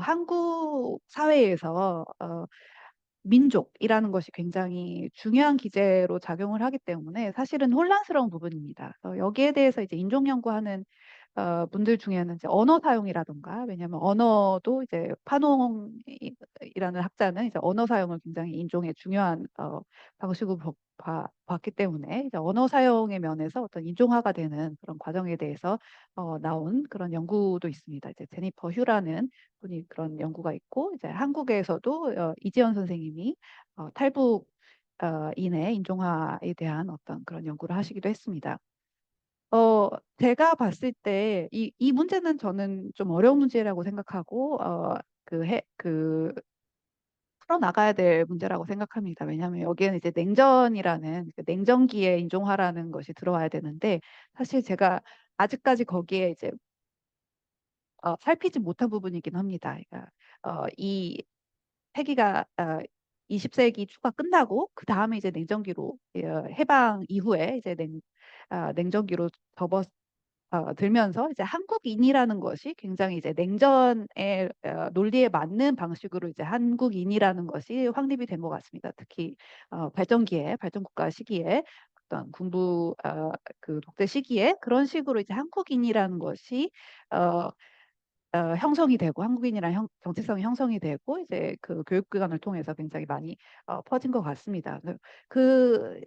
한국 사회에서 민족이라는 것이 굉장히 중요한 기제로 작용을 하기 때문에 사실은 혼란스러운 부분입니다. 여기에 대해서 이제 인종 연구하는 분들 중에는 이제 언어 사용이라든가 왜냐하면 언어도 이제 파농이라는 학자는 이제 언어 사용을 굉장히 인종의 중요한 방식으로 봤기 때문에 이제 언어 사용의 면에서 어떤 인종화가 되는 그런 과정에 대해서 나온 그런 연구도 있습니다. 이제 제니퍼 휴라는 분이 그런 연구가 있고 이제 한국에서도 이지연 선생님이 탈북 인의 인종화에 대한 어떤 그런 연구를 하시기도 했습니다. 제가 봤을 때 이 문제는 저는 좀 어려운 문제라고 생각하고 풀어나가야 될 문제라고 생각합니다. 왜냐하면 여기에는 이제 냉전이라는 그 냉전기의 인종화라는 것이 들어와야 되는데 사실 제가 아직까지 거기에 이제 살피지 못한 부분이긴 합니다. 그러니까 이 세기가 20세기 초가 끝나고 그 다음에 이제 냉전기로 해방 이후에 이제 냉전기로 들면서 이제 한국인이라는 것이 굉장히 이제 냉전의 논리에 맞는 방식으로 이제 한국인이라는 것이 확립이 된 것 같습니다. 특히 발전국가 시기에 어떤 그 독재 시기에 그런 식으로 이제 한국인이라는 것이 어, 형성이 되고 한국인이라는 정체성이 형성이 되고 이제 그 교육기관을 통해서 굉장히 많이 퍼진 것 같습니다. 그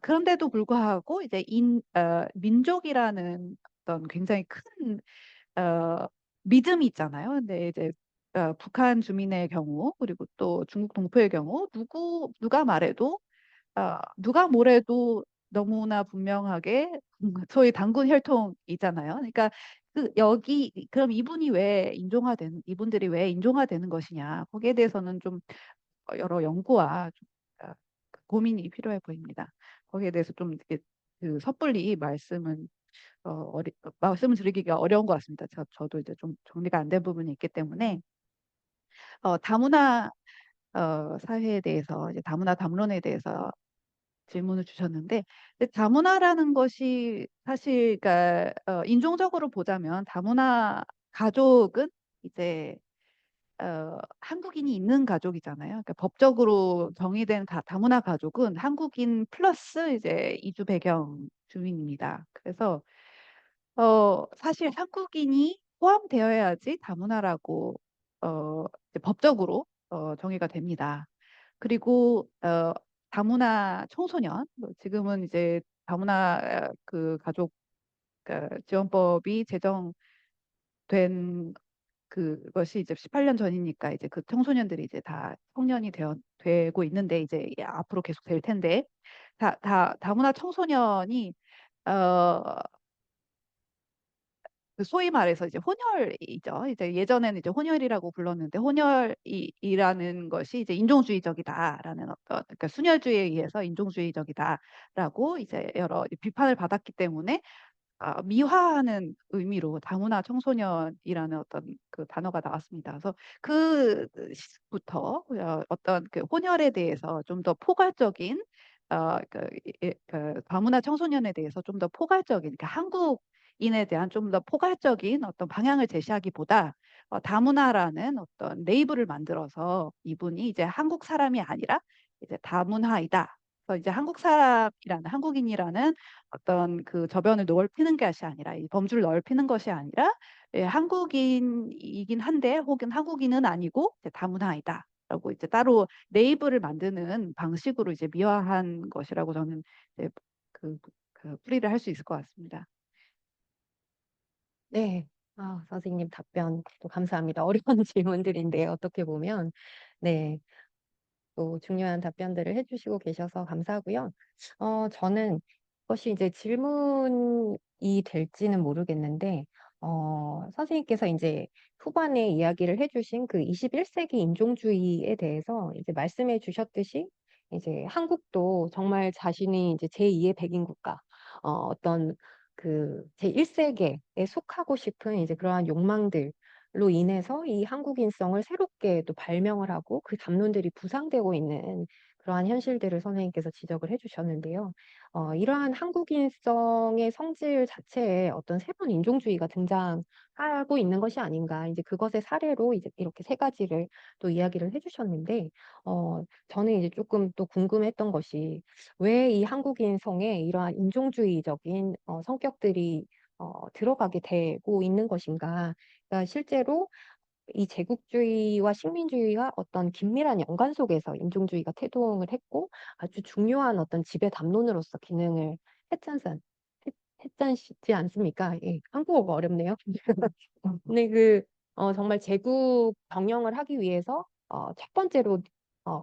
그런데도 불구하고 이제 민족이라는 어떤 굉장히 큰 어, 믿음이 있잖아요. 근데 이제 북한 주민의 경우 그리고 또 중국 동포의 경우 누가 뭐래도 너무나 분명하게 소위 단군 혈통이잖아요. 그러니까 그럼 이분들이 왜 인종화되는 것이냐 거기에 대해서는 좀 여러 연구와 좀, 고민이 필요해 보입니다. 거기에 대해서 좀 이렇게 그 섣불리 말씀을 드리기가 어려운 것 같습니다. 저도 이제 좀 정리가 안 된 부분이 있기 때문에 다문화 사회에 대해서 이제 다문화 담론에 대해서 질문을 주셨는데 근데 다문화라는 것이 사실 그러니까 인종적으로 보자면 다문화 가족은 이제 한국인이 있는 가족이잖아요. 그러니까 법적으로 정의된 다문화 가족은 한국인 플러스 이제 이주 배경 주민입니다. 그래서 사실 한국인이 포함되어야지 다문화라고 이제 법적으로 정의가 됩니다. 그리고 다문화 청소년, 뭐 지금은 이제 다문화 그 가족 지원법이 제정된 그것이 이제 18년 전이니까 이제 그 청소년들이 이제 다 청년이 되고 있는데 이제 앞으로 계속 될 텐데 다문화 청소년이 어, 그 소위 말해서 이제 혼혈이죠. 이제 예전에는 이제 혼혈이라고 불렀는데 혼혈이라는 것이 이제 인종주의적이다라는 어떤 그러니까 순혈주의에 의해서 인종주의적이다라고 이제 여러 비판을 받았기 때문에 미화하는 의미로 다문화 청소년이라는 어떤 그 단어가 나왔습니다. 그래서 그 시부터 어떤 그 혼혈에 대해서 좀 더 포괄적인 다문화 청소년에 대해서 좀 더 포괄적인 그러니까 한국인에 대한 좀 더 포괄적인 어떤 방향을 제시하기보다 다문화라는 어떤 레이블을 만들어서 이분이 이제 한국 사람이 아니라 이제 다문화이다. 그래서 이제 한국인이라는 어떤 그 저변을 넓히는 것이 아니라 이 범주를 넓히는 것이 아니라 한국인이긴 한데 혹은 한국인은 아니고 이제 다문화이다라고 이제 따로 네이버를 만드는 방식으로 이제 미화한 것이라고 저는 이제 그, 그 풀이를 할 수 있을 것 같습니다. 네. 선생님 답변 또 감사합니다. 어려운 질문들인데 어떻게 보면 네. 또 중요한 답변들을 해주시고 계셔서 감사하고요. 저는 그것이 이제 질문이 될지는 모르겠는데 선생님께서 이제 후반에 이야기를 해주신 그 21세기 인종주의에 대해서 이제 말씀해 주셨듯이 이제 한국도 정말 자신이 이제 제2의 백인 국가, 어떤 그 제1세계에 속하고 싶은 이제 그러한 욕망들로 인해서 이 한국인성을 새롭게 또 발명을 하고 그 담론들이 부상되고 있는 그러한 현실들을 선생님께서 지적을 해주셨는데요. 이러한 한국인성의 성질 자체에 어떤 새로운 인종주의가 등장하고 있는 것이 아닌가. 이제 그것의 사례로 이제 이렇게 세 가지를 또 이야기를 해 주셨는데 저는 이제 조금 또 궁금했던 것이 왜 이 한국인성에 이러한 인종주의적인 성격들이 들어가게 되고 있는 것인가. 그러니까 실제로 이 제국주의와 식민주의가 어떤 긴밀한 연관 속에서 인종주의가 태동을 했고 아주 중요한 어떤 지배 담론으로서 기능을 했잖 했잖지 않습니까? 예. 한국어가 어렵네요. 근데 정말 제국 병영을 하기 위해서 첫 번째로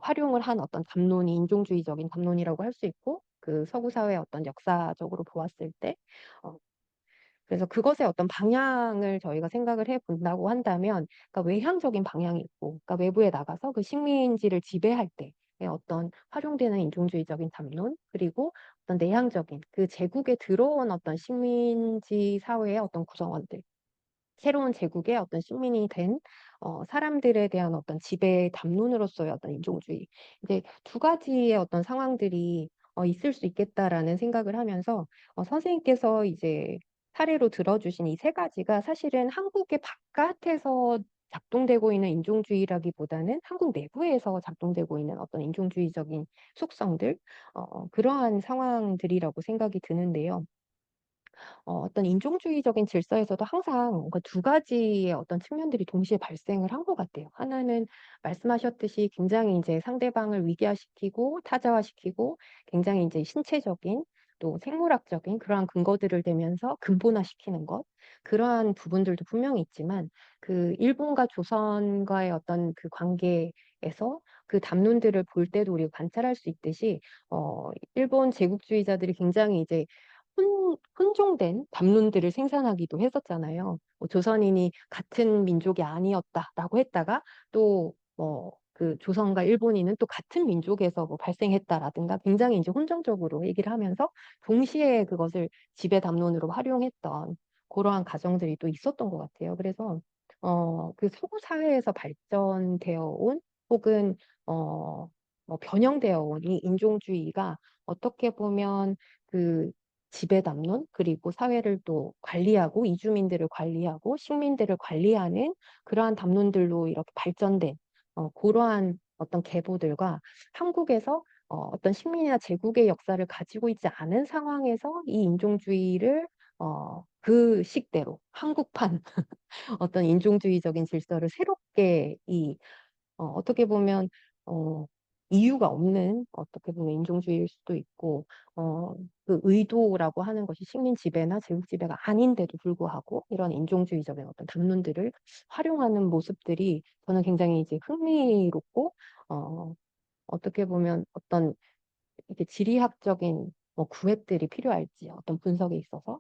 활용을 한 어떤 담론이 인종주의적인 담론이라고 할 수 있고 그 서구 사회의 어떤 역사적으로 보았을 때 어 그래서 그것의 어떤 방향을 저희가 생각을 해 본다고 한다면 그러니까 외향적인 방향이 있고 그러니까 외부에 나가서 그 식민지를 지배할 때의 어떤 활용되는 인종주의적인 담론 그리고 어떤 내향적인 그 제국에 들어온 어떤 식민지 사회의 어떤 구성원들 새로운 제국의 어떤 식민이 된 사람들에 대한 어떤 지배 담론으로서의 어떤 인종주의. 이제 두 가지의 어떤 상황들이 있을 수 있겠다라는 생각을 하면서 선생님께서 이제 사례로 들어 주신 이 세 가지가 사실은 한국의 바깥에서 작동되고 있는 인종주의라기보다는 한국 내부에서 작동되고 있는 어떤 인종주의적인 속성들 그러한 상황들이라고 생각이 드는데요. 어떤 인종주의적인 질서에서도 항상 뭔가 두 가지의 어떤 측면들이 동시에 발생을 한 것 같아요. 하나는 말씀하셨듯이 굉장히 이제 상대방을 위계화시키고 타자화시키고 굉장히 이제 신체적인 또 생물학적인 그러한 근거들을 대면서 근본화시키는 것 그러한 부분들도 분명히 있지만 그 일본과 조선과의 어떤 그 관계에서 그 담론들을 볼 때도 우리가 관찰할 수 있듯이 일본 제국주의자들이 굉장히 이제 혼종된 담론들을 생산하기도 했었잖아요. 뭐 "조선인이 같은 민족이 아니었다."라고 했다가 또 그 "조선과 일본인은 또 같은 민족에서 뭐 발생했다."라든가 굉장히 인제 혼정적으로 얘기를 하면서 동시에 그것을 지배 담론으로 활용했던 고러한 과정들이 또 있었던 것 같아요. 그래서 그 서구 사회에서 발전되어 온 혹은 변형되어 온 이 인종주의가 어떻게 보면 그 지배 담론 그리고 사회를 또 관리하고 이주민들을 관리하고 식민들을 관리하는 그러한 담론들로 이렇게 발전된 고러한 어떤 계보들과 한국에서 어떤 식민이나 제국의 역사를 가지고 있지 않은 상황에서 이 인종주의를 그 식대로 한국판 어떤 인종주의적인 질서를 새롭게 어떻게 보면 어 이유가 없는 어떻게 보면 인종주의일 수도 있고 그 의도라고 하는 것이 식민 지배나 제국 지배가 아닌데도 불구하고 이런 인종주의적인 어떤 담론들을 활용하는 모습들이 저는 굉장히 이제 흥미롭고 어 어떻게 보면 어떤 이게 지리학적인 뭐 구획들이 필요할지 어떤 분석에 있어서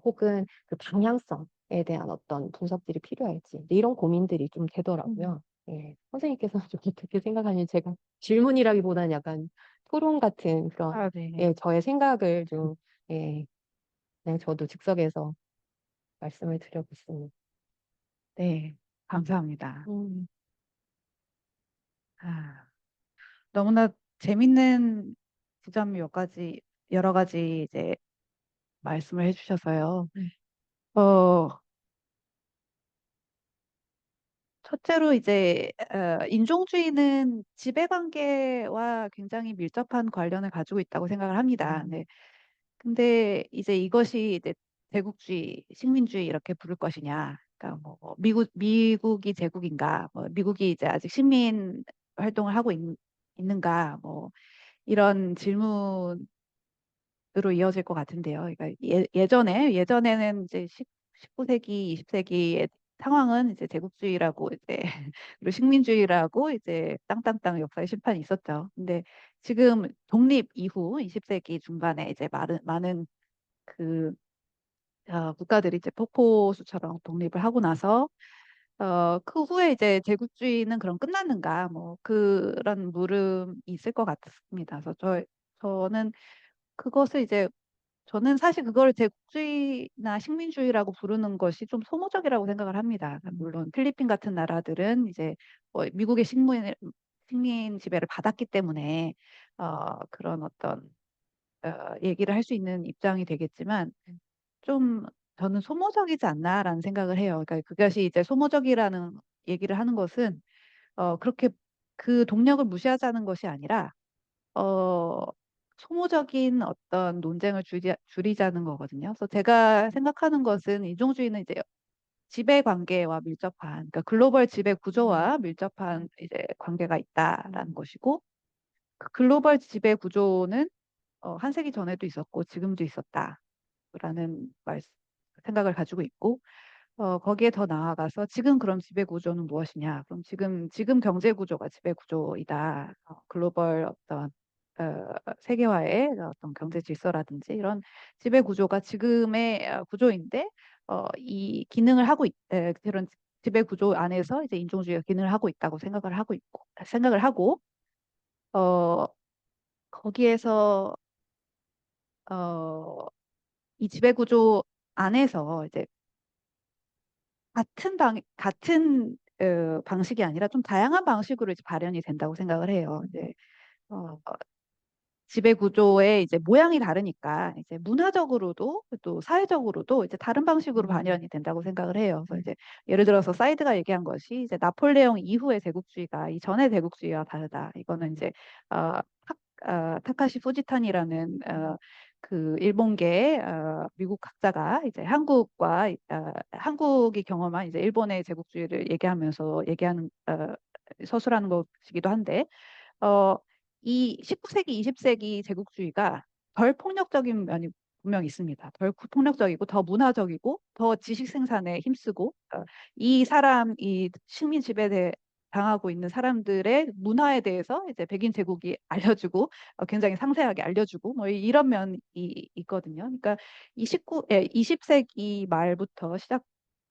혹은 그 방향성에 대한 어떤 분석들이 필요할지 이런 고민들이 좀 되더라고요. 예. 선생님께서는 좀 어떻게 생각하는지 제가 질문이라기보다는 약간 토론 같은 그런 아 네. 예 저의 생각을 좀 예 그냥 저도 즉석에서 말씀을 드려 보습니다. 네. 감사합니다. 음. 아 너무나 재밌는 지점 몇 가지 여러 가지 이제 말씀을 해 주셔서요. 어 첫째로 이제 인종주의는 지배관계와 굉장히 밀접한 관련을 가지고 있다고 생각을 합니다. 네. 근데 이제 이것이 이제 제국주의, 식민주의 이렇게 부를 것이냐. 그러니까 뭐 미국이 제국인가, 뭐 미국이 이제 아직 식민 활동을 하고 있는가, 뭐 이런 질문으로 이어질 것 같은데요. 그러니까 예전에는 이제 19세기, 20세기의 상황은 이제 제국주의라고 이제 그리고 식민주의라고 이제 땅땅땅 역사의 심판이 있었죠. 근데 지금 독립 이후 20세기 중반에 이제 많은 그 국가들이 이제 폭포수처럼 독립을 하고 나서 그 후에 이제 제국주의는 그럼 끝났는가 뭐 그런 물음이 있을 것 같습니다. 그래서 저는 그것을 이제 저는 사실 그걸 제국주의나 식민주의라고 부르는 것이 좀 소모적이라고 생각을 합니다. 물론 필리핀 같은 나라들은 이제 뭐 미국의 식민 지배를 받았기 때문에 그런 어떤 얘기를 할 수 있는 입장이 되겠지만 좀 저는 소모적이지 않나라는 생각을 해요. 그러니까 그것이 이제 소모적이라는 얘기를 하는 것은 그렇게 그 동력을 무시하자는 것이 아니라 어, 소모적인 어떤 논쟁을 줄이자는 거거든요. 그래서 제가 생각하는 것은 인종주의는 이제 지배 관계와 밀접한, 그러니까 글로벌 지배 구조와 밀접한 이제 관계가 있다라는 것이고, 그 글로벌 지배 구조는 한 세기 전에도 있었고 지금도 있었다라는 생각을 가지고 있고, 거기에 더 나아가서 지금 그럼 지배 구조는 무엇이냐? 그럼 지금 경제 구조가 지배 구조이다. 글로벌 어떤 세계화의 어떤 경제 질서라든지 이런 지배 구조가 지금의 구조인데 이 기능을 그런 지배 구조 안에서 이제 인종주의가 기능을 하고 있다고 생각을 하고 어, 거기에서 어, 이 지배 구조 안에서 이제 같은 방식이 아니라 좀 다양한 방식으로 이제 발현이 된다고 생각을 해요. 이제 어, 지배 구조의 이제 모양이 다르니까 이제 문화적으로도 또 사회적으로도 이제 다른 방식으로 발현이 된다고 생각을 해요. 그래서 이제 예를 들어서 사이드가 얘기한 것이 이제 나폴레옹 이후의 제국주의가 이전의 제국주의와 다르다. 이거는 이제 어, 타카시 후지탄이라는 그 일본계 미국 학자가 이제 한국이 경험한 이제 일본의 제국주의를 얘기하는 서술하는 것이기도 한데 어, 이 19세기, 20세기 제국주의가 덜 폭력적인 면이 분명히 있습니다. 덜 폭력적이고 더 문화적이고 더 지식 생산에 힘쓰고 이 식민 지배에 당하고 있는 사람들의 문화에 대해서 이제 백인 제국이 알려주고 굉장히 상세하게 알려주고 뭐 이런 면이 있거든요. 그러니까 20세기 말부터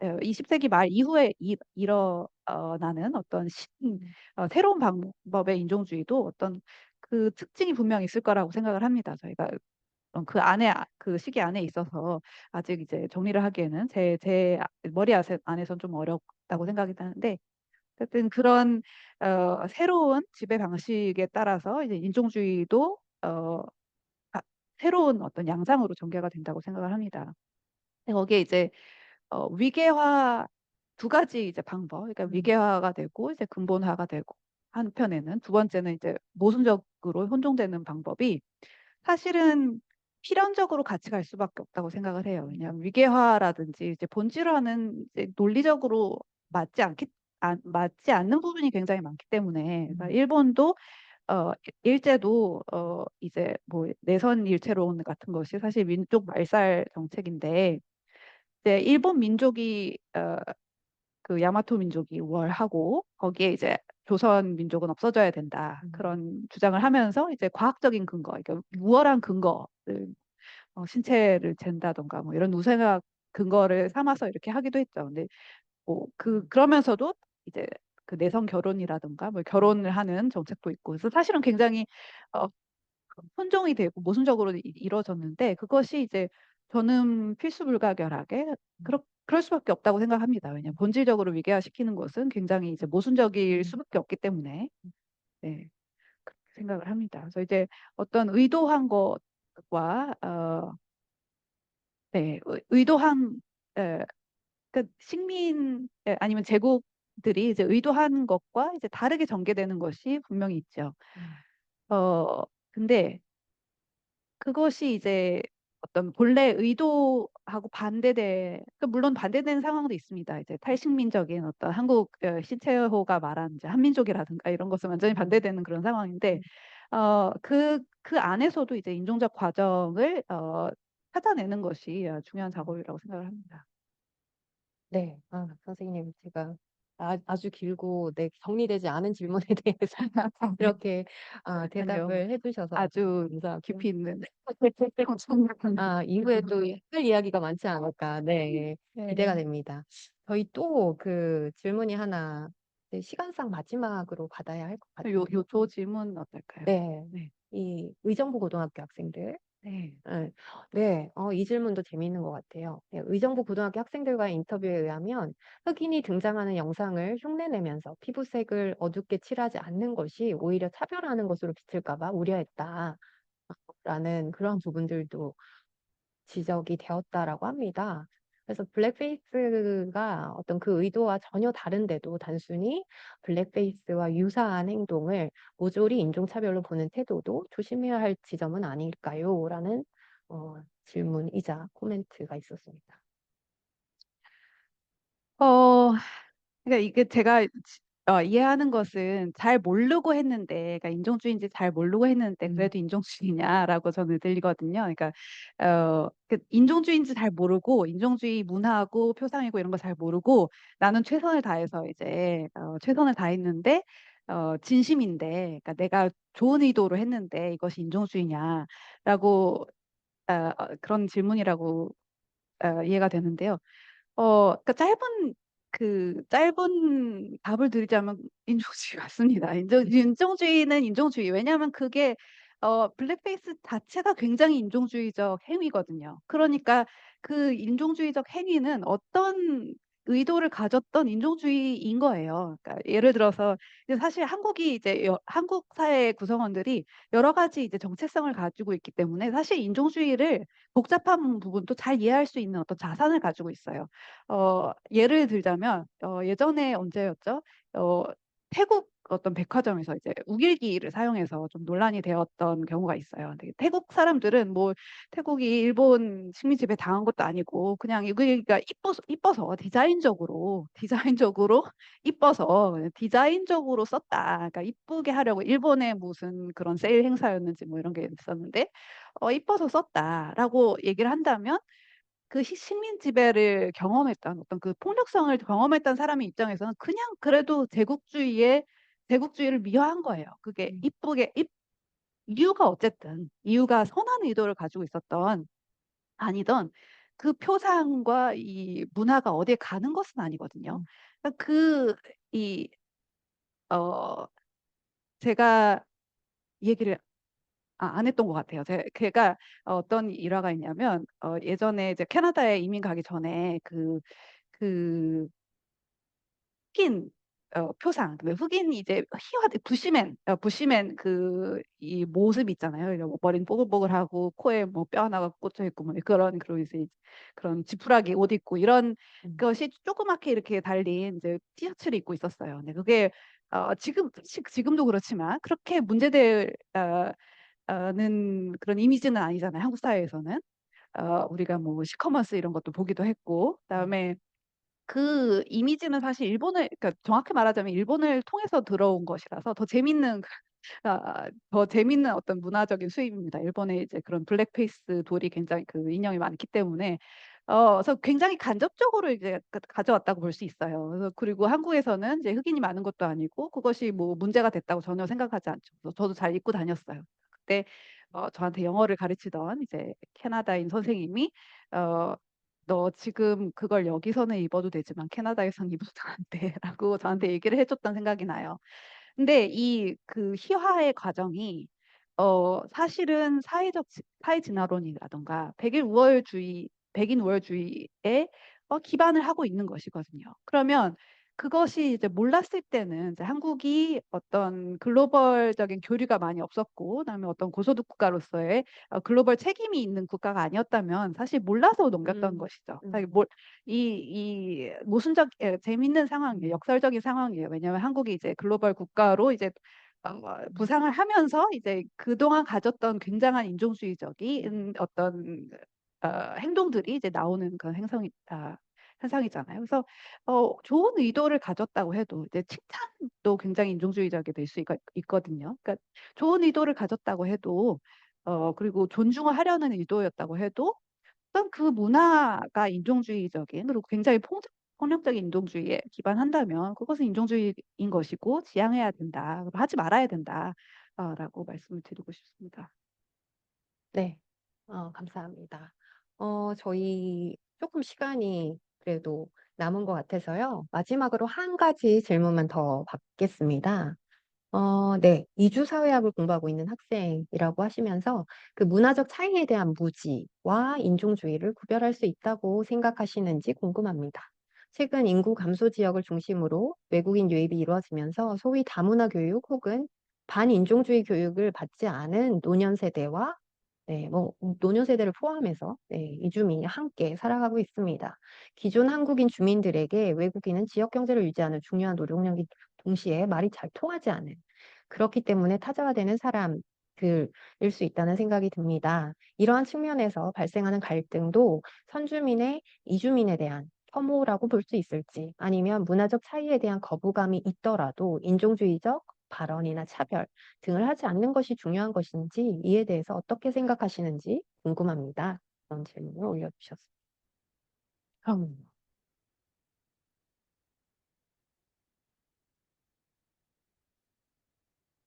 20세기 말 이후에 일어나는 어떤 새로운 방법의 인종주의도 어떤 그 특징이 분명히 있을 거라고 생각을 합니다. 저희가 그 시기 안에 있어서 아직 이제 정리를 하기에는 제 머리 안에선 좀 어렵다고 생각이 드는데 어쨌든 그런 새로운 지배 방식에 따라서 이제 인종주의도 가- 새로운 어떤 양상으로 전개가 된다고 생각을 합니다. 거기에 이제 위계화 두 가지 이제 방법, 그러니까 위계화가 되고 이제 근본화가 되고 한편에는 두 번째는 이제 모순적으로 혼종되는 방법이 사실은 필연적으로 같이 갈 수밖에 없다고 생각을 해요. 왜냐하면 위계화라든지 이제 본질화는 이제 논리적으로 맞지 않는 부분이 굉장히 많기 때문에 그러니까 일본도 일제도 이제 뭐 내선 일체론 같은 것이 사실 민족 말살 정책인데 이제 일본 민족이 그 야마토 민족이 우월하고 거기에 이제 조선 민족은 없어져야 된다. 그런 주장을 하면서 이제 과학적인 근거, 그러니까 우월한 근거를 신체를 잰다던가 뭐 이런 우생학 근거를 삼아서 이렇게 하기도 했죠. 근데 뭐 그러면서도 이제 그 내성 결혼이라든가 뭐 결혼을 하는 정책도 있고 그래서 사실은 굉장히 어, 혼종이 되고 모순적으로 이루어졌는데 그것이 이제 저는 필수불가결하게 그럴 수밖에 없다고 생각합니다. 왜냐하면 본질적으로 위계화시키는 것은 굉장히 이제 모순적일 수밖에 없기 때문에 네, 그렇게 생각을 합니다. 그래서 이제 어떤 의도한 것과 네, 의도한 그 아니면 제국들이 이제 의도한 것과 이제 다르게 전개되는 것이 분명히 있죠. 어 근데 그것이 이제 어떤 본래 의도하고 물론 반대되는 상황도 있습니다. 이제 탈식민적인 어떤 한국 신채호가 말한 이제 한민족이라든가 이런 것은 완전히 반대되는 그런 상황인데, 그 안에서도 이제 인종적 과정을 찾아내는 것이 중요한 작업이라고 생각을 합니다. 네. 선생님, 제가 아주 길고 네 정리되지 않은 질문에 대해서 이렇게 아니요. 대답을 해 주셔서 아주 감사하고요. 깊이 있는 이후에 또 할 이야기가 많지 않을까 네 기대가 네. 됩니다. 저희 또 그 질문이 하나 네 시간상 마지막으로 받아야 할 것 같은데 요 질문 어떨까요? 네. 네. 이 의정부 고등학교 학생들 네. 예. 네. 이 질문도 재미있는 것 같아요. 네. 의정부 고등학교 학생들과의 인터뷰에 의하면 흑인이 등장하는 영상을 흉내내면서 피부색을 어둡게 칠하지 않는 것이 오히려 차별화하는 것으로 비칠까 봐 우려했다. 라는 그런 부분들도 지적이 되었다라고 합니다. 그래서 블랙페이스가 어떤 그 의도와 전혀 다른데도 단순히 블랙페이스와 유사한 행동을 모조리 인종차별로 보는 태도도 조심해야 할 지점은 아닐까요? 라는 질문이자 코멘트가 있었습니다. 어 그러니까 이게 제가 이해하는 것은 잘 모르고 했는데, 그러니까 인종주의인지 잘 모르고 했는데 음. 그래도 인종주의냐라고 저는 들리거든요. 그러니까 인종주의인지 잘 모르고 인종주의 문화고 표상이고 이런 거 잘 모르고 나는 최선을 다해서 이제 최선을 다했는데 진심인데, 그러니까 내가 좋은 의도로 했는데 이것이 인종주의냐라고 그런 질문이라고 이해가 되는데요. 그러니까 짧은 답을 드리자면 인종주의 맞습니다. 인종주의는 인종주의. 왜냐하면 그게 블랙페이스 자체가 굉장히 인종주의적 행위거든요. 그러니까 그 인종주의적 행위는 어떤 의도를 가졌던 인종주의인 거예요. 그러니까 예를 들어서 이제 사실 한국이 이제 한국 사회 구성원들이 여러 가지 이제 정체성을 가지고 있기 때문에 사실 인종주의를 복잡한 부분도 잘 이해할 수 있는 어떤 자산을 가지고 있어요. 예를 들자면 예전에 언제였죠? 어 태국 어떤 백화점에서 이제 우길기를 사용해서 좀 논란이 되었던 경우가 있어요. 근데 태국 사람들은 뭐 태국이 일본 식민지배 당한 것도 아니고 그냥 우길기가 이뻐서 디자인적으로 이뻐서 그냥 디자인적으로 썼다. 그러니까 이쁘게 하려고 일본의 무슨 그런 세일 행사였는지 뭐 이런 게 있었는데 이뻐서 썼다라고 얘기를 한다면 그 식민 지배를 경험했던 어떤 그 폭력성을 경험했던 사람의 입장에서는 그냥 그래도 제국주의를 미화한 거예요. 그게 음. 이쁘게 이유가 선한 의도를 가지고 있었던 아니던 그 표상과 이 문화가 어디에 가는 것은 아니거든요. 음. 그러니까 이 어 제가 이 얘기를 안 했던 것 같아요. 걔가 어떤 일화가 있냐면 예전에 이제 캐나다에 이민 가기 전에 그 흑인 표상, 그 흑인이 이제 부시맨 그 이 모습 있잖아요. 이런 뭐 머리는 뽀글뽀글하고 코에 뭐 뼈 하나가 꽂혀 있고 뭐 그런 이제 그런 지푸라기 옷 입고 이런 음. 것이 조그맣게 이렇게 달린 이제 티셔츠를 입고 있었어요. 근데 그게 지금도 그렇지만 그렇게 문제될 는 그런 이미지는 아니잖아요. 한국 사회에서는. 우리가 뭐 시커먼스 이런 것도 보기도 했고, 음. 그다음에 그 이미지는 사실 그러니까 정확히 말하자면 일본을 통해서 들어온 것이라서 더 재밌는 어떤 문화적인 수입입니다. 일본에 이제 그런 블랙페이스 돌이 굉장히 그 인형이 많기 때문에 그래서 굉장히 간접적으로 이제 가져왔다고 볼 수 있어요. 그리고 한국에서는 이제 흑인이 많은 것도 아니고 그것이 뭐 문제가 됐다고 전혀 생각하지 않죠. 그래서 저도 잘 입고 다녔어요. 그때 저한테 영어를 가르치던 이제 캐나다인 선생님이 어 "너 지금 그걸 여기서는 입어도 되지만 캐나다에선 입어도 안 돼."라고 저한테 음. 얘기를 해 줬던 생각이 나요. 근데 그 희화의 과정이 사실은 사회 진화론이라든가 백인 우월주의에 기반을 하고 있는 것이거든요. 그러면 그것이 이제 몰랐을 때는 이제 한국이 어떤 글로벌적인 교류가 많이 없었고 그다음에 어떤 고소득 국가로서의 글로벌 책임이 있는 국가가 아니었다면 사실 몰라서 넘겼던 음. 것이죠. 사실 음. 이 모순적 재밌는 상황이에요. 음. 역설적인 상황이에요. 왜냐하면 한국이 이제 글로벌 국가로 이제 음. 부상을 하면서 이제 그동안 가졌던 굉장한 음. 인종주의적인 어떤 행동들이 이제 나오는 그런 현상이잖아요. 그래서 좋은 의도를 가졌다고 해도 이제 칭찬도 굉장히 인종주의적이 될 수 있거든요. 그러니까 좋은 의도를 가졌다고 해도 그리고 존중을 하려는 의도였다고 해도 어떤 그 문화가 인종주의적인 그리고 굉장히 폭력적인 인종주의에 기반한다면 그것은 인종주의인 것이고 지양해야 된다. 하지 말아야 된다. 라고 말씀을 드리고 싶습니다. 네. 감사합니다. 저희 조금 시간이 그래도 남은 것 같아서요. 마지막으로 한 가지 질문만 더 받겠습니다. 네. 이주 사회학을 공부하고 있는 학생이라고 하시면서 그 문화적 차이에 대한 무지와 인종주의를 구별할 수 있다고 생각하시는지 궁금합니다. 최근 인구 감소 지역을 중심으로 외국인 유입이 이루어지면서 소위 다문화 교육 혹은 반인종주의 교육을 받지 않은 노년 세대와 네, 뭐 노년 세대를 포함해서 네, 이주민이 함께 살아가고 있습니다. 기존 한국인 주민들에게 외국인은 지역 경제를 유지하는 중요한 노동력이 동시에 말이 잘 통하지 않은 그렇기 때문에 타자가 되는 사람들일 수 있다는 생각이 듭니다. 이러한 측면에서 발생하는 갈등도 선주민의 이주민에 대한 혐오라고 볼 수 있을지 아니면 문화적 차이에 대한 거부감이 있더라도 인종주의적 발언이나 차별 등을 하지 않는 것이 중요한 것인지 이에 대해서 어떻게 생각하시는지 궁금합니다. 그런 질문을 올려주셨습니다. 음,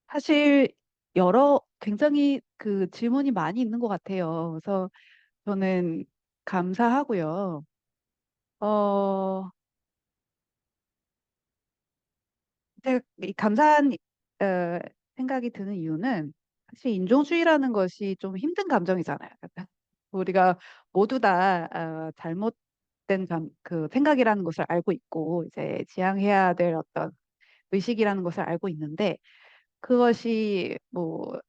사실 굉장히 그 질문이 많이 있는 것 같아요. 그래서 저는 감사하고요. 어, 제가 이 감사한 어, 생각이 드는 이유는 사실 인종주의라는 것이 좀 힘든 감정이잖아요. 우리가 모두 다 잘못된 그 생각이라는 것을 알고 있고 이제 지양해야 될 어떤 의식이라는 것을 알고 있는데 그것이 뭐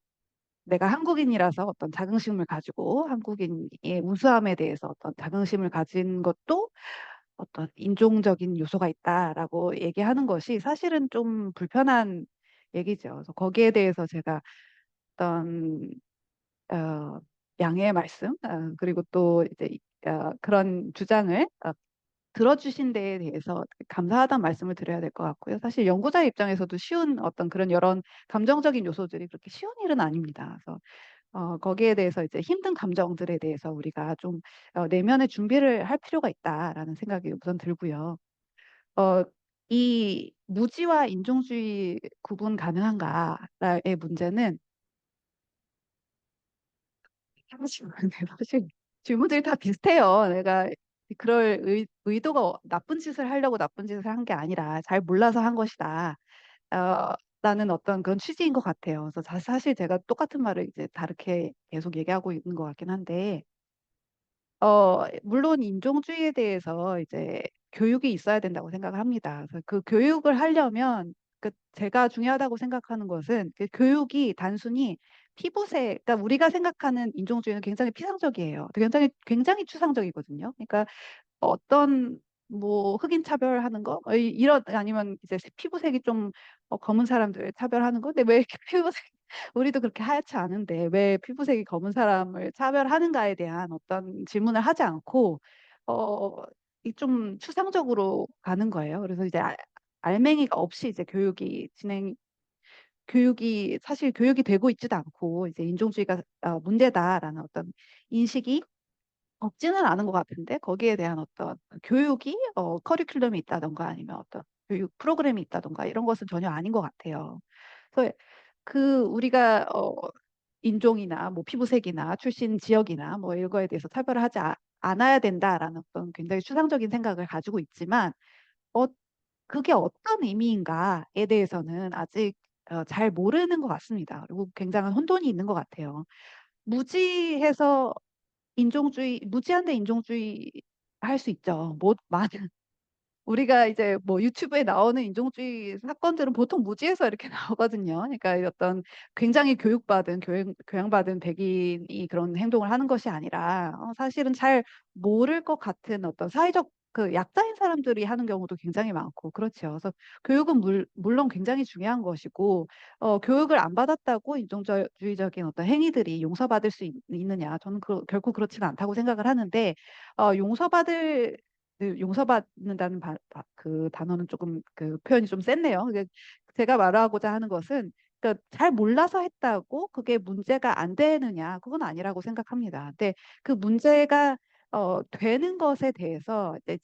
내가 한국인이라서 어떤 자긍심을 가지고 한국인의 우수함에 대해서 어떤 자긍심을 가진 것도 어떤 인종적인 요소가 있다라고 얘기하는 것이 사실은 좀 불편한 얘기죠. 그래서 거기에 대해서 제가 어떤 어, 양해의 말씀 그리고 또 이제 그런 주장을 들어주신 데에 대해서 감사하다는 말씀을 드려야 될 것 같고요. 사실 연구자 입장에서도 쉬운 어떤 그런 여러 감정적인 요소들이 그렇게 쉬운 일은 아닙니다. 그래서 거기에 대해서 이제 힘든 감정들에 대해서 우리가 좀 내면의 준비를 할 필요가 있다라는 생각이 우선 들고요. 어, 이 무지와 인종주의 구분 가능한가의 문제는 사실 질문들이 다 비슷해요. 내가 그럴 의도가 나쁜 짓을 하려고 나쁜 짓을 한 게 아니라 잘 몰라서 한 것이다. 라는 어떤 그런 취지인 것 같아요. 그래서 사실 제가 똑같은 말을 이제 다르게 계속 얘기하고 있는 것 같긴 한데, 물론 인종주의에 대해서 이제 교육이 있어야 된다고 생각을 합니다. 그래서 그 교육을 하려면 그 제가 중요하다고 생각하는 것은 그 교육이 단순히 피부색, 그러니까 우리가 생각하는 인종주의는 굉장히 피상적이에요. 굉장히 추상적이거든요. 그러니까 어떤 뭐 흑인 차별하는 거 이런 아니면 이제 피부색이 좀 검은 사람들 차별하는 거 근데 왜 이렇게 피부색 우리도 그렇게 하얗지 않은데 왜 피부색이 검은 사람을 차별하는가에 대한 어떤 질문을 하지 않고 어, 이 좀 추상적으로 가는 거예요. 그래서 이제 알맹이가 없이 이제 교육이 사실 교육이 되고 있지도 않고 이제 인종주의가 문제다라는 어떤 인식이 없지는 않은 것 같은데 거기에 대한 어떤 교육이 커리큘럼이 있다던가 아니면 어떤 교육 프로그램이 있다던가 이런 것은 전혀 아닌 것 같아요. 그래서 그 우리가 인종이나 뭐 피부색이나 출신 지역이나 뭐 이런 거에 대해서 차별을 하지 않아야 된다라는 어떤 굉장히 추상적인 생각을 가지고 있지만 어, 그게 어떤 의미인가에 대해서는 아직 잘 모르는 것 같습니다. 그리고 굉장한 혼돈이 있는 것 같아요. 무지해서 무지한데 인종주의 할 수 있죠. 뭐, 많은, 우리가 이제 뭐 유튜브에 나오는 인종주의 사건들은 보통 무지해서 이렇게 나오거든요. 그러니까 어떤 굉장히 교양받은 백인이 그런 행동을 하는 것이 아니라 사실은 잘 모를 것 같은 어떤 사회적 그 약자인 사람들이 하는 경우도 굉장히 많고 그렇죠. 그래서 교육은 물론 굉장히 중요한 것이고 교육을 안 받았다고 인종주의적인 어떤 행위들이 용서받을 수 있느냐? 저는 결코 그렇지는 않다고 생각을 하는데 용서받을 용서받는다는 그 단어는 조금 그 표현이 좀 셌네요. 제가 말하고자 하는 것은 그러니까 잘 몰라서 했다고 그게 문제가 안 되느냐? 그건 아니라고 생각합니다. 근데 그 문제가 되는 것에 대해서 이제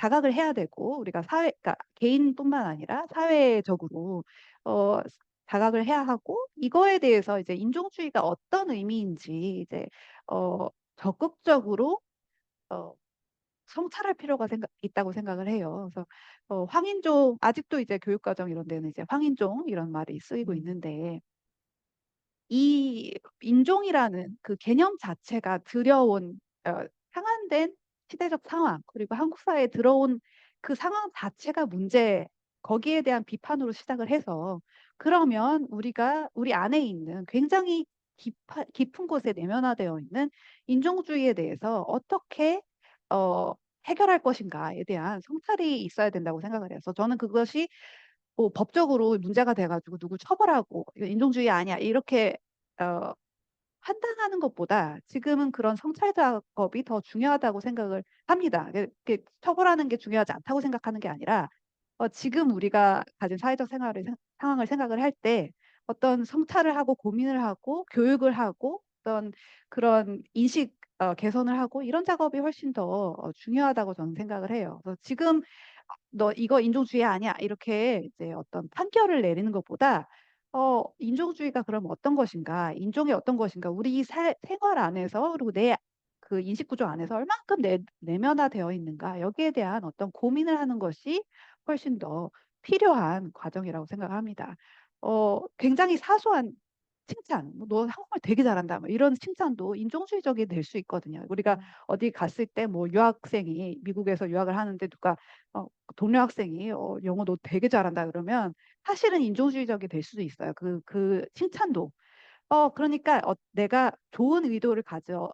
자각을 해야 되고 우리가 그러니까 개인뿐만 아니라 사회적으로 어 자각을 해야 하고 이거에 대해서 이제 인종주의가 어떤 의미인지 이제 어 적극적으로 어 성찰할 필요가 있다고 생각을 해요. 그래서 황인종 아직도 이제 교육과정 이런 데는 이제 황인종 이런 말이 쓰이고 음. 있는데 이 인종이라는 그 개념 자체가 들여온 상한된 시대적 상황 그리고 한국 사회에 들어온 그 상황 자체가 문제 거기에 대한 비판으로 시작을 해서 그러면 우리가 우리 안에 있는 굉장히 깊은 곳에 내면화되어 있는 인종주의에 대해서 어떻게 어 해결할 것인가에 대한 성찰이 있어야 된다고 생각을 해서 저는 그것이 뭐 법적으로 문제가 돼 가지고 누굴 처벌하고 "이거 인종주의 아니야." 이렇게 어 판단하는 것보다 지금은 그런 성찰 작업이 더 중요하다고 생각을 합니다. 이렇게 처벌하는 게 중요하지 않다고 생각하는 게 아니라 지금 우리가 가진 사회적 생활을 상황을 생각을 할 때 어떤 성찰을 하고 고민을 하고 교육을 하고 어떤 그런 인식 개선을 하고 이런 작업이 훨씬 더 중요하다고 저는 생각을 해요. 그래서 지금 "너 이거 인종주의 아니야." 이렇게 이제 어떤 판결을 내리는 것보다 '인종주의가 그럼 어떤 것인가? 인종이 어떤 것인가? 우리 생활 안에서 그리고 내 그 인식 구조 안에서 얼만큼 내면화되어 있는가?' 여기에 대한 어떤 고민을 하는 것이 훨씬 더 필요한 과정이라고 생각을 합니다. 굉장히 사소한 칭찬 뭐 "너 한국말 되게 잘한다." 뭐 이런 칭찬도 인종주의적이 될 수 있거든요. 우리가 음. 어디 갔을 때 뭐 유학생이 미국에서 유학을 하는데 누가 동료 학생이 "영어 너 되게 잘한다." 그러면 사실은 인종주의적이 될 수도 있어요. 그 칭찬도. 그러니까 내가 좋은 의도를 가져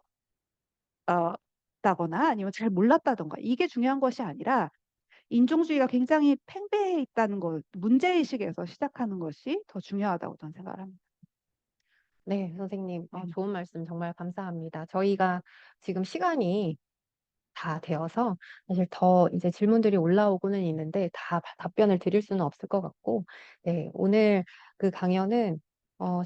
다거나 아니면 잘 몰랐다든가 이게 중요한 것이 아니라 인종주의가 굉장히 팽배해 있다는 것 문제의식에서 시작하는 것이 더 중요하다고 저는 생각을 합니다. 네, 선생님. 네. 좋은 말씀 정말 감사합니다. 저희가 지금 시간이 다 되어서 사실 더 이제 질문들이 올라오고는 있는데 다 답변을 드릴 수는 없을 것 같고, 네, 오늘 그 강연은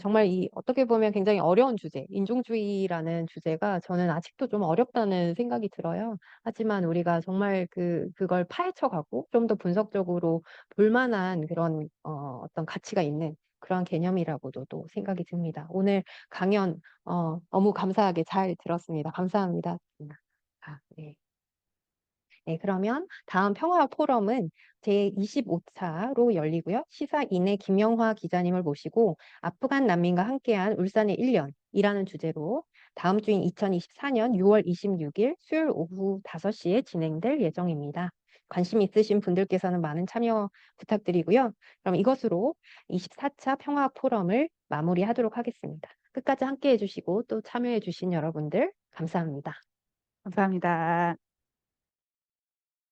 정말 이 어떻게 보면 굉장히 어려운 주제, 인종주의라는 주제가 저는 아직도 좀 어렵다는 생각이 들어요. 하지만 우리가 정말 그걸 파헤쳐 가고 좀 더 분석적으로 볼 만한 그런 어떤 가치가 있는 그런 개념이라고도 또 생각이 듭니다. 오늘 강연 너무 감사하게 잘 들었습니다. 감사합니다. 네. 네, 그러면 다음 평화 포럼은 제25 차로 열리고요. 시사인의 김영화 기자님을 모시고 아프간 난민과 함께한 울산의 1년이라는 주제로 다음 주인 2024년 6월 26일 수요일 오후 5시에 진행될 예정입니다. 관심 있으신 분들께서는 많은 참여 부탁드리고요. 그럼 이것으로 24차 평화 포럼을 마무리하도록 하겠습니다. 끝까지 함께 해주시고 또 참여해 주신 여러분들 감사합니다. 감사합니다.